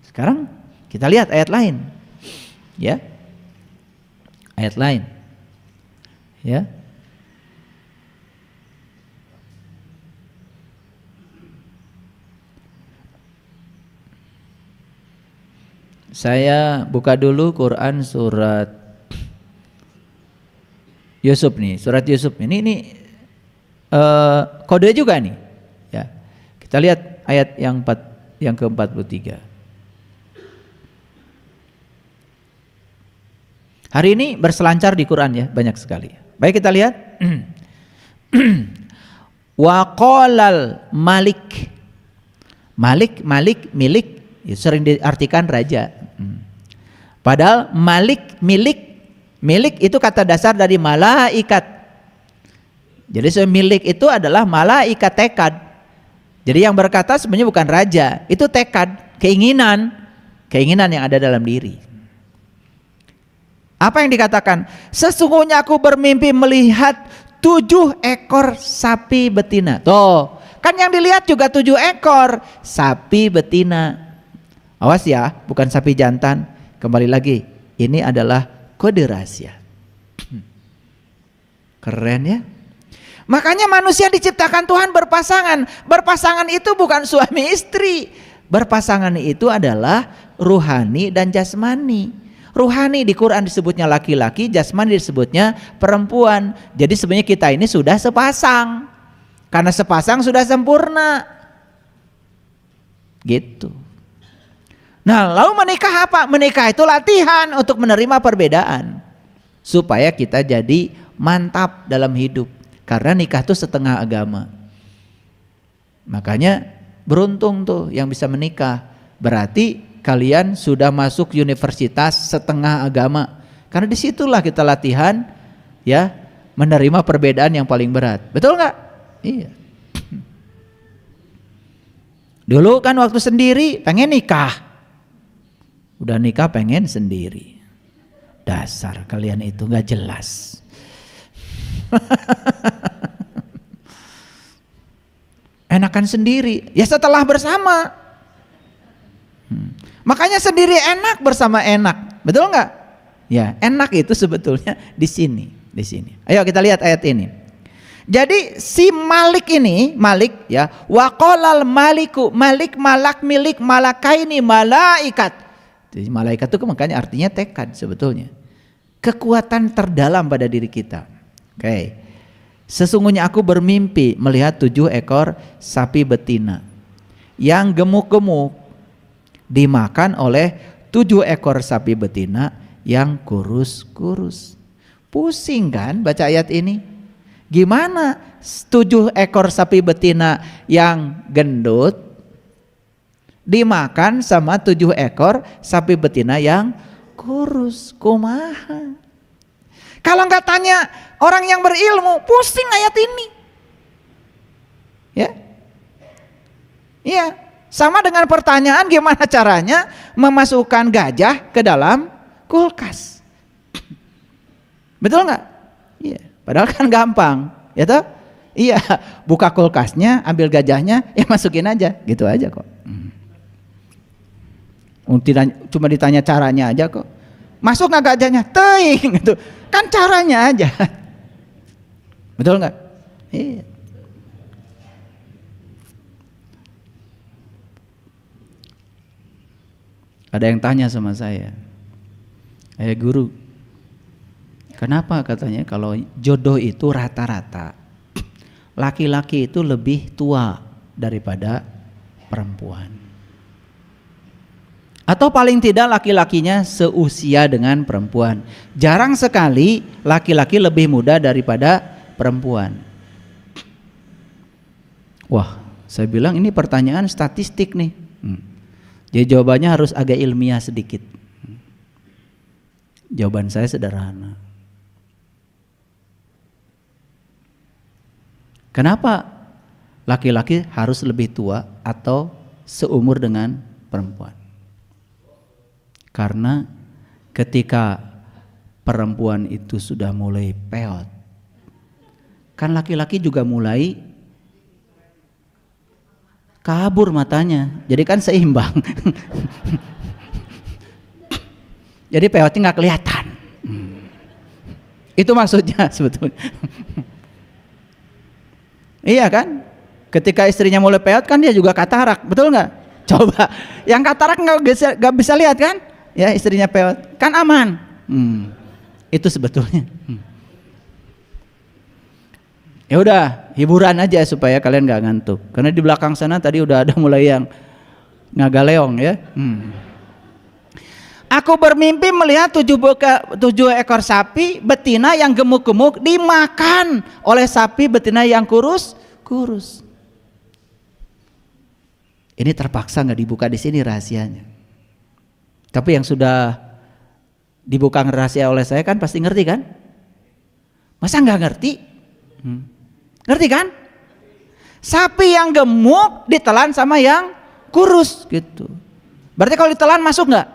Sekarang kita lihat ayat lain. Ya. Ayat lain. Ya. Saya buka dulu Quran surat Yusuf nih, surat Yusuf ini kode juga nih. Ya. Kita lihat ayat yang ke-43. Hari ini berselancar di Quran ya, banyak sekali. Baik kita lihat. Wa qalal malik. Malik, milik, ya, sering diartikan raja. Padahal milik itu kata dasar dari malaikat. Jadi milik itu adalah malaikat tekad. Jadi yang berkata sebenarnya bukan raja, itu tekad, keinginan yang ada dalam diri. Apa yang dikatakan? Sesungguhnya aku bermimpi melihat 7 ekor sapi betina. Tuh, kan yang dilihat juga 7 ekor sapi betina. Awas ya, bukan sapi jantan. Kembali lagi, ini adalah kode rahasia. Keren ya. Makanya manusia diciptakan Tuhan berpasangan. Berpasangan itu bukan suami istri. Berpasangan itu adalah ruhani dan jasmani. Ruhani di Quran disebutnya laki-laki, jasmani disebutnya perempuan. Jadi sebenarnya kita ini sudah sepasang. Karena sepasang sudah sempurna. Gitu. Nah, lalu menikah apa? Menikah itu latihan untuk menerima perbedaan. Supaya kita jadi mantap dalam hidup. Karena nikah itu setengah agama. Makanya beruntung tuh yang bisa menikah. Berarti kalian sudah masuk universitas setengah agama. Karena disitulah kita latihan ya menerima perbedaan yang paling berat. Betul nggak? Iya. Dulu kan waktu sendiri pengen nikah, udah nikah pengen sendiri. Dasar kalian itu gak jelas. Enakan sendiri, ya setelah bersama. Makanya sendiri enak, bersama enak, betul nggak? Ya, enak itu sebetulnya di sini. Ayo kita lihat ayat ini. Jadi si Malik ini, Malik ya, waqalal maliku, Malik malak milik malakaini malaikat. Jadi malaikat itu makanya artinya tekad sebetulnya. Kekuatan terdalam pada diri kita. Oke. Sesungguhnya aku bermimpi melihat 7 ekor sapi betina yang gemuk-gemuk dimakan oleh 7 ekor sapi betina yang kurus-kurus. Pusing kan baca ayat ini? Gimana 7 ekor sapi betina yang gendut dimakan sama 7 ekor sapi betina yang kurus? Kumaha? Kalau nggak tanya orang yang berilmu, pusing ayat ini. Ya, iya. Sama dengan pertanyaan gimana caranya memasukkan gajah ke dalam kulkas. Betul nggak? Iya. Padahal kan gampang, ya toh? Iya, buka kulkasnya, ambil gajahnya, ya masukin aja, gitu aja kok. Cuma ditanya caranya aja kok. Masuk nggak gajahnya? Teing, gitu. Kan caranya aja. Betul nggak? Iya. Ada yang tanya sama saya, guru, kenapa katanya kalau jodoh itu rata-rata laki-laki itu lebih tua daripada perempuan, atau paling tidak laki-lakinya seusia dengan perempuan. Jarang sekali laki-laki lebih muda daripada perempuan. Wah, saya bilang ini pertanyaan statistik nih. Jadi jawabannya harus agak ilmiah sedikit. Jawaban saya sederhana. Kenapa laki-laki harus lebih tua atau seumur dengan perempuan? Karena ketika perempuan itu sudah mulai peot, kan laki-laki juga mulai kabur matanya, jadi kan seimbang. Jadi peotnya nggak kelihatan. Itu maksudnya sebetulnya. Iya kan? Ketika istrinya mulai peot kan dia juga katarak, betul nggak? Coba, yang katarak nggak bisa lihat kan? Ya istrinya peot, kan aman. Itu sebetulnya. Ya udah, hiburan aja supaya kalian nggak ngantuk. Karena di belakang sana tadi udah ada mulai yang ngagaleong ya. Aku bermimpi melihat 7 ekor sapi betina yang gemuk-gemuk dimakan oleh sapi betina yang kurus. Ini terpaksa nggak dibuka di sini rahasianya. Tapi yang sudah dibuka rahasia oleh saya kan pasti ngerti kan? Masa nggak ngerti? Ngerti kan? Sapi yang gemuk ditelan sama yang kurus gitu. Berarti kalau ditelan masuk nggak?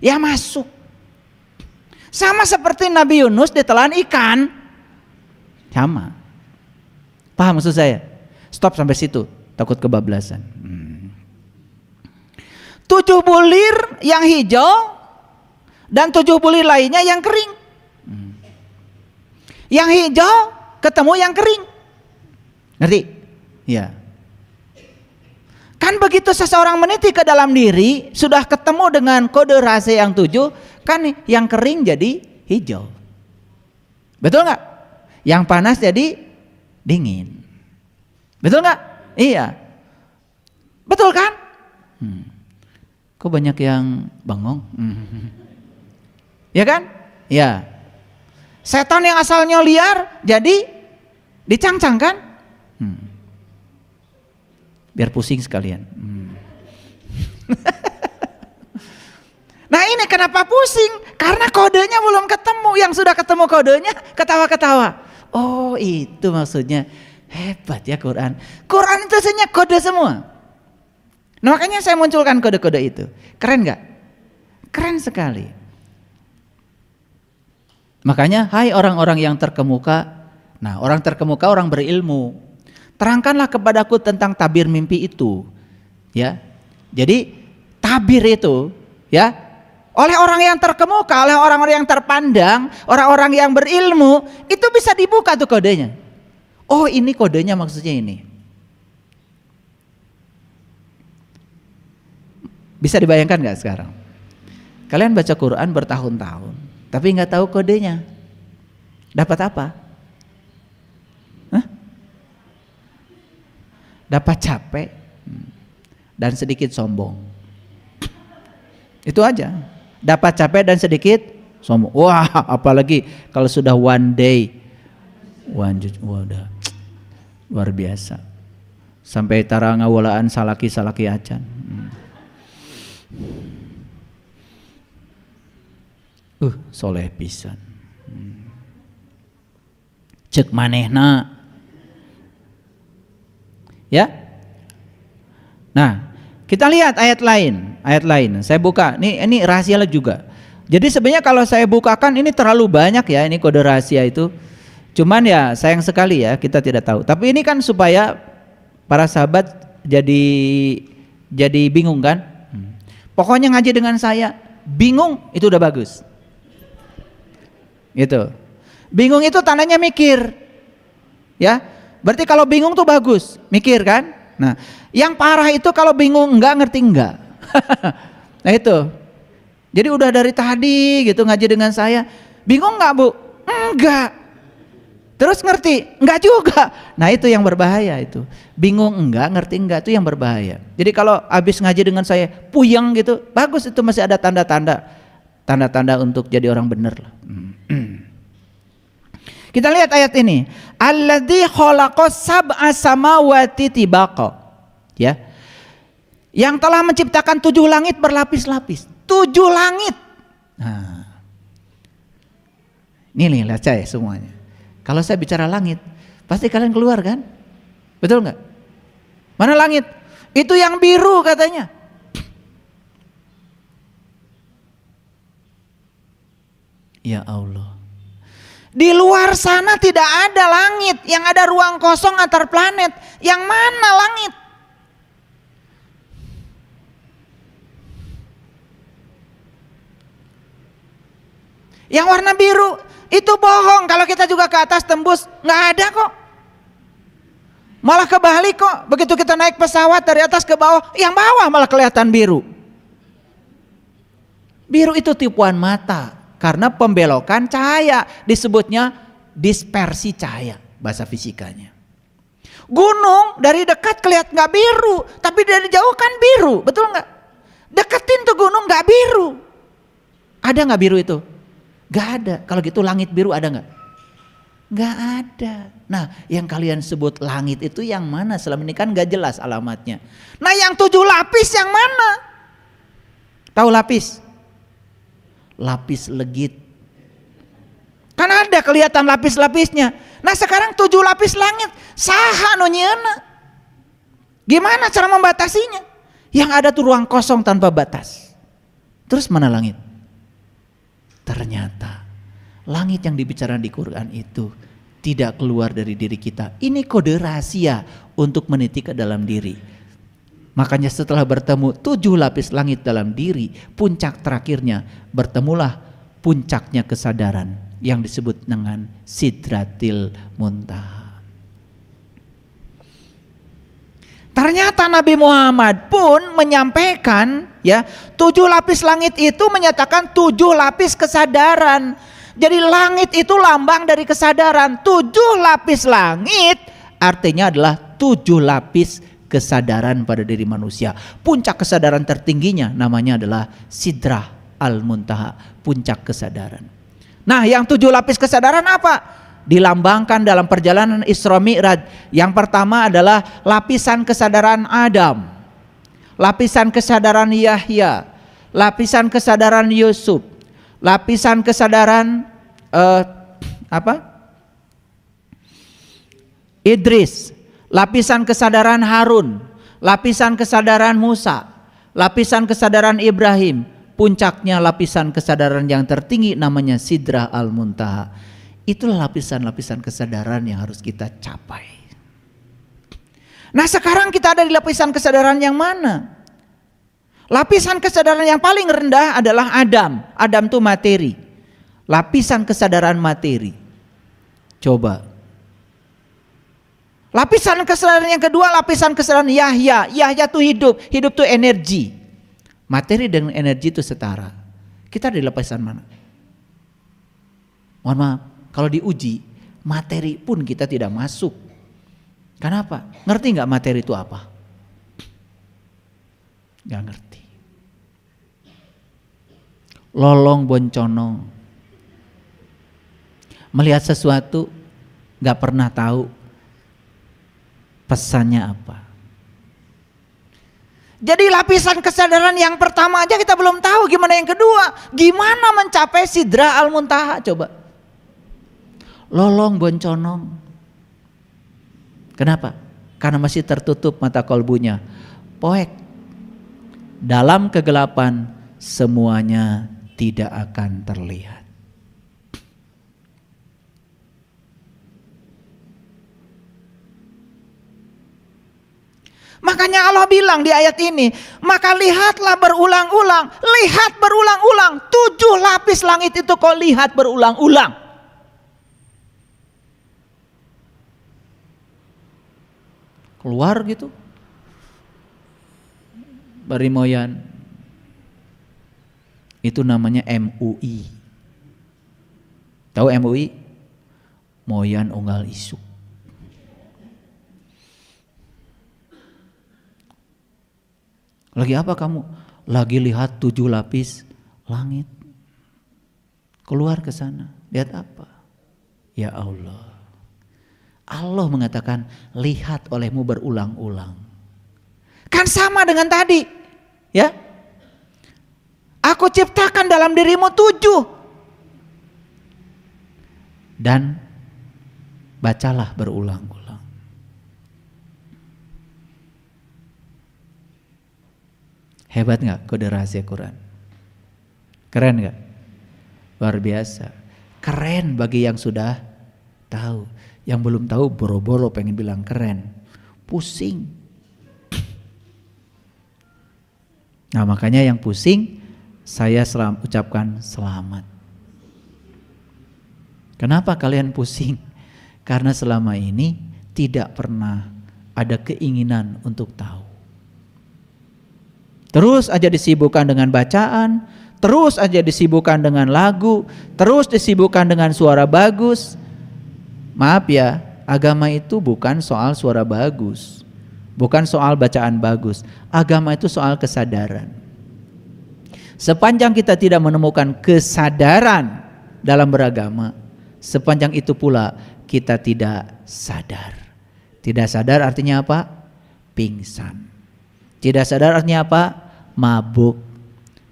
Ya masuk. Sama seperti Nabi Yunus ditelan ikan. Sama. Paham maksud saya? Stop sampai situ, takut kebablasan. 7 bulir yang hijau dan 7 bulir lainnya yang kering. Yang hijau ketemu yang kering. Ngerti? Ya. Kan begitu seseorang meniti ke dalam diri, sudah ketemu dengan kode rahasia yang 7, kan yang kering jadi hijau. Betul nggak? Yang panas jadi dingin. Betul nggak? Iya. Betul kan? Kok banyak yang bengong? Ya kan? Ya. Setan yang asalnya liar jadi dicangcang kan? Biar pusing sekalian. Nah ini kenapa pusing? Karena kodenya belum ketemu. Yang sudah ketemu kodenya ketawa-ketawa. Oh itu maksudnya. Hebat ya Quran. Quran itu isinya kode semua. Nah, makanya saya munculkan kode-kode itu. Keren nggak? Keren sekali. Makanya, hai orang-orang yang terkemuka. Nah, orang terkemuka orang berilmu. Terangkanlah kepadaku tentang tabir mimpi itu. Ya. Jadi tabir itu, ya, oleh orang yang terkemuka, oleh orang-orang yang terpandang, orang-orang yang berilmu, itu bisa dibuka tuh kodenya. Oh, ini kodenya maksudnya ini. Bisa dibayangkan nggak sekarang? Kalian baca Quran bertahun-tahun, tapi nggak tahu kodenya. Dapat apa? Hah? Dapat capek dan sedikit sombong. Itu aja. Dapat capek dan sedikit sombong. Wah, apalagi kalau sudah one day, udah luar biasa. Sampai tara ngawalaan salaki-salaki acan. Soleh pisan. Cek manehna. Ya. Nah, kita lihat ayat lain. Saya buka. Ini rahasia juga. Jadi sebenarnya kalau saya bukakan ini terlalu banyak ya, ini kode rahasia itu. Cuman ya sayang sekali ya kita tidak tahu. Tapi ini kan supaya para sahabat jadi bingung kan? Pokoknya ngaji dengan saya, bingung itu udah bagus. Gitu. Bingung itu tandanya mikir. Ya. Berarti kalau bingung tuh bagus, mikir kan? Nah, yang parah itu kalau bingung ngerti enggak. Nah itu. Jadi udah dari tadi gitu ngaji dengan saya, bingung enggak Bu? Enggak. Terus ngerti? Enggak juga. Nah itu yang berbahaya itu. Bingung enggak, ngerti enggak, itu yang berbahaya. Jadi kalau habis ngaji dengan saya puyeng gitu, bagus, itu masih ada tanda-tanda untuk jadi orang benar lah. Kita lihat ayat ini. Alladzi khalaqas sab'a samawati tibaqa. Ya. Yang telah menciptakan 7 langit berlapis-lapis. 7 langit. Nah. Ini lihat saya semuanya. Kalau saya bicara langit, pasti kalian keluar kan? Betul nggak? Mana langit? Itu yang biru katanya. Ya Allah. Di luar sana tidak ada langit, yang ada ruang kosong antar planet. Yang mana langit? Yang warna biru itu bohong. Kalau kita juga ke atas tembus, nggak ada kok. Malah kebalik kok. Begitu kita naik pesawat dari atas ke bawah, yang bawah malah kelihatan biru. Biru itu tipuan mata. Karena pembelokan cahaya, disebutnya dispersi cahaya bahasa fisikanya. Gunung dari dekat kelihatan nggak biru, tapi dari jauh kan biru, betul nggak? Deketin tuh gunung nggak biru. Ada nggak biru itu? Nggak ada. Kalau gitu langit biru ada nggak? Nggak ada. Nah, yang kalian sebut langit itu yang mana? Selama ini kan nggak jelas alamatnya. Nah, yang 7 lapis yang mana? Tahu lapis? Lapis legit. Kan ada kelihatan lapis-lapisnya. Nah sekarang 7 lapis langit. Saha nu nyeuna. Gimana cara membatasinya? Yang ada tuh ruang kosong tanpa batas. Terus mana langit? Ternyata langit yang dibicarakan di Quran itu tidak keluar dari diri kita. Ini kode rahasia untuk meniti ke dalam diri. Makanya setelah bertemu 7 lapis langit dalam diri, puncak terakhirnya bertemulah puncaknya kesadaran yang disebut dengan Sidratil Muntaha. Ternyata Nabi Muhammad pun menyampaikan ya, 7 lapis langit itu menyatakan 7 lapis kesadaran. Jadi langit itu lambang dari kesadaran. 7 lapis langit artinya adalah 7 lapis kesadaran pada diri manusia. Puncak kesadaran tertingginya namanya adalah Sidrah Al-Muntaha, puncak kesadaran. Nah, yang 7 lapis kesadaran apa? Dilambangkan dalam perjalanan Isra Mi'raj. Yang pertama adalah lapisan kesadaran Adam, lapisan kesadaran Yahya, lapisan kesadaran Yusuf, lapisan kesadaran Idris, lapisan kesadaran Harun, lapisan kesadaran Musa, lapisan kesadaran Ibrahim, puncaknya lapisan kesadaran yang tertinggi namanya Sidrah Al-Muntaha. Itulah lapisan-lapisan kesadaran yang harus kita capai. Nah sekarang kita ada di lapisan kesadaran yang mana? Lapisan kesadaran yang paling rendah adalah Adam. Adam itu materi. Lapisan kesadaran materi. Coba. Lapisan kesadaran yang kedua, lapisan kesadaran Yahya. Yahya itu hidup. Hidup itu energi. Materi dengan energi itu setara. Kita ada di lapisan mana? Mohon maaf, kalau diuji, materi pun kita tidak masuk. Kenapa? Ngerti nggak materi itu apa? Nggak ngerti. Lolong bonconong, melihat sesuatu nggak pernah tahu pesannya apa. Jadi lapisan kesadaran yang pertama aja kita belum tahu, gimana yang kedua? Gimana mencapai Sidrah Al-Muntaha? Coba. Lolong bonconong. Kenapa? Karena masih tertutup mata kolbunya. Poek. Dalam kegelapan semuanya tidak akan terlihat. Makanya Allah bilang di ayat ini, maka lihatlah berulang-ulang, lihat berulang-ulang, 7 lapis langit itu kau lihat berulang-ulang. Keluar gitu, Barimoyan. Itu namanya MUI. Tahu MUI? Moyan Unggal Isuk. Lagi apa kamu? Lagi lihat 7 lapis langit. Keluar ke sana. Lihat apa? Ya Allah. Allah mengatakan, lihat olehmu berulang-ulang. Kan sama dengan tadi. Ya. Aku ciptakan dalam dirimu 7. Dan bacalah berulang-ulang. Hebat gak kode rahasia Quran? Keren gak? Luar biasa. Keren bagi yang sudah tahu. Yang belum tahu boro-boro pengen bilang keren. Pusing. Nah makanya yang pusing, saya ucapkan selamat. Kenapa kalian pusing? Karena selama ini tidak pernah ada keinginan untuk tahu. Terus aja disibukkan dengan bacaan, terus aja disibukkan dengan lagu, terus disibukkan dengan suara bagus. Maaf ya, agama itu bukan soal suara bagus, bukan soal bacaan bagus. Agama itu soal kesadaran. Sepanjang kita tidak menemukan kesadaran dalam beragama, sepanjang itu pula kita tidak sadar. Tidak sadar artinya apa? Pingsan. Tidak sadar artinya apa? Mabuk.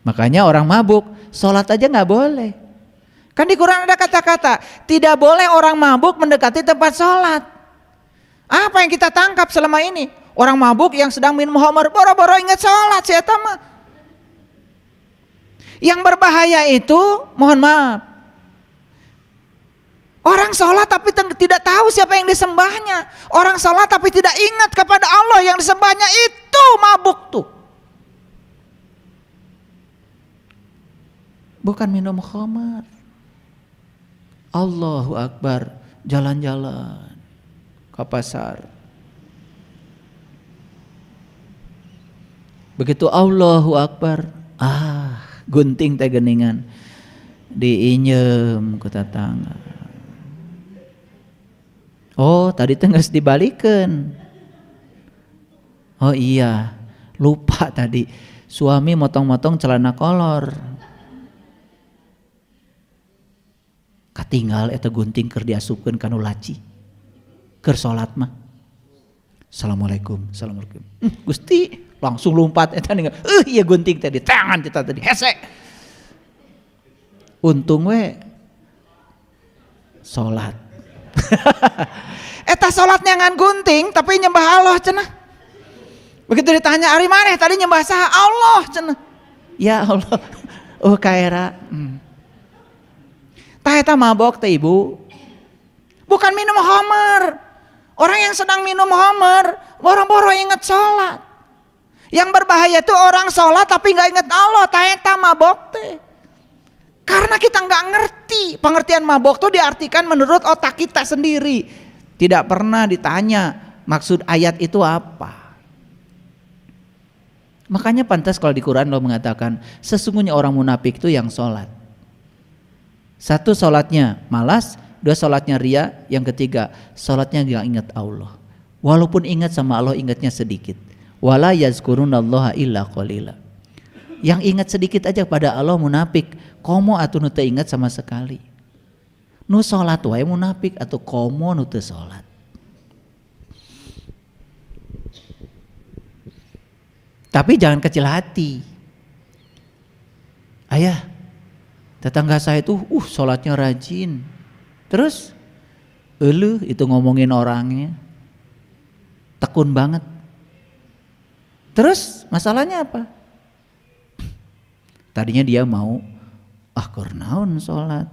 Makanya orang mabuk sholat aja gak boleh. Kan di Quran ada kata-kata tidak boleh orang mabuk mendekati tempat sholat. Apa yang kita tangkap selama ini? Orang mabuk yang sedang minum khamar boro-boro ingat sholat. Siapa mah? Yang berbahaya itu, mohon maaf, orang sholat tapi tidak tahu siapa yang disembahnya. Orang sholat tapi tidak ingat kepada Allah yang disembahnya, itu mabuk tuh. Bukan minum khamar. Allahu Akbar, jalan-jalan ke pasar. Begitu Allahu Akbar, gunting teh geningan diinjem ku tetangga. Oh tadi teh geus dibalikeun. Oh iya, lupa tadi suami motong-motong celana kolor. Katinggal eta gunting keur diasupkeun kana laci. Keur salat mah. Assalamualaikum, assalamualaikum. Gusti langsung lompat eta ninggal. Iya gunting tadi tangan kita tadi hese. Untung we salat. Eta salatnya ngan gunting tapi nyembah Allah cenah. Begitu ditanya ari maneh tadi nyembah saha? Allah cenah. Ya Allah. Oh kaera. Tah eta mabok teh Ibu. Bukan minum homer. Orang yang sedang minum homer boro-boro inget sholat. Yang berbahaya itu orang sholat tapi nggak inget Allah. Tah eta mabok teh. Karena kita nggak ngerti. Pengertian mabok itu diartikan menurut otak kita sendiri. Tidak pernah ditanya maksud ayat itu apa. Makanya pantas kalau di Quran Allah mengatakan sesungguhnya orang munafik itu yang sholat. Satu sholatnya malas, dua sholatnya ria, yang ketiga sholatnya nggak ingat Allah. Walaupun ingat sama Allah ingatnya sedikit. Wala yazkurunallaha illa qalila. Yang ingat sedikit aja pada Allah munafik. Komo atuh nu teu ingat sama sekali. Nu sholat wae munafik atau komo nu teu sholat. Tapi jangan kecil hati. Ayah, tetangga saya itu sholatnya rajin. Terus itu ngomongin orangnya. Tekun banget. Terus masalahnya apa? Tadinya dia mau kurnaon sholat.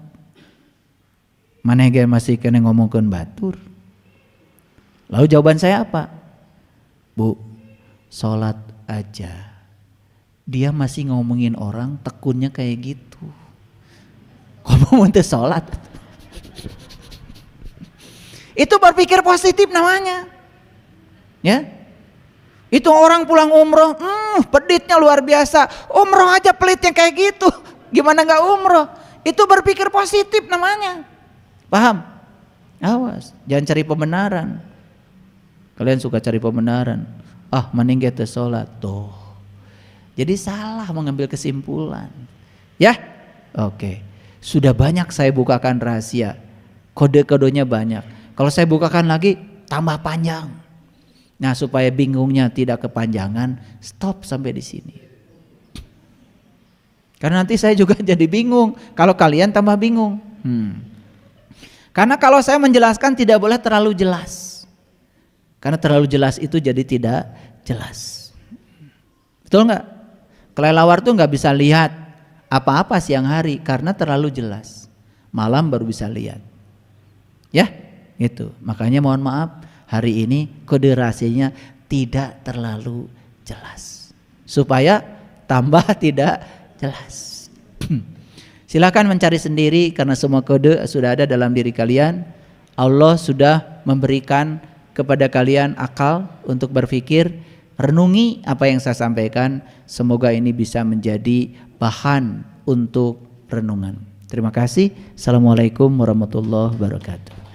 Maneh ge masih kena ngomongkeun batur. Lalu jawaban saya apa? Bu, sholat aja. Dia masih ngomongin orang tekunnya kayak gitu. Ngomong teh sholat. Itu berpikir positif namanya. Ya. Itu orang pulang umroh, peditnya luar biasa. Umroh aja pelitnya kayak gitu. Gimana nggak umroh? Itu berpikir positif namanya. Paham? Awas, jangan cari pembenaran. Kalian suka cari pembenaran. Mending kita sholat tuh. Jadi salah mengambil kesimpulan. Ya, oke. Sudah banyak saya bukakan rahasia. Kode-kodenya banyak. Kalau saya bukakan lagi tambah panjang. Nah, supaya bingungnya tidak kepanjangan, stop sampai di sini. Karena nanti saya juga jadi bingung. Kalau kalian tambah bingung. Karena kalau saya menjelaskan tidak boleh terlalu jelas. Karena terlalu jelas itu jadi tidak jelas. Betul nggak? Kelelawar tuh nggak bisa lihat apa-apa siang hari karena terlalu jelas. Malam baru bisa lihat. Ya, gitu. Makanya mohon maaf hari ini kode rahasianya tidak terlalu jelas. Supaya tambah tidak jelas. Silakan mencari sendiri karena semua kode sudah ada dalam diri kalian. Allah sudah memberikan kepada kalian akal untuk berpikir, renungi apa yang saya sampaikan. Semoga ini bisa menjadi bahan untuk renungan. Terima kasih. Assalamualaikum warahmatullahi wabarakatuh.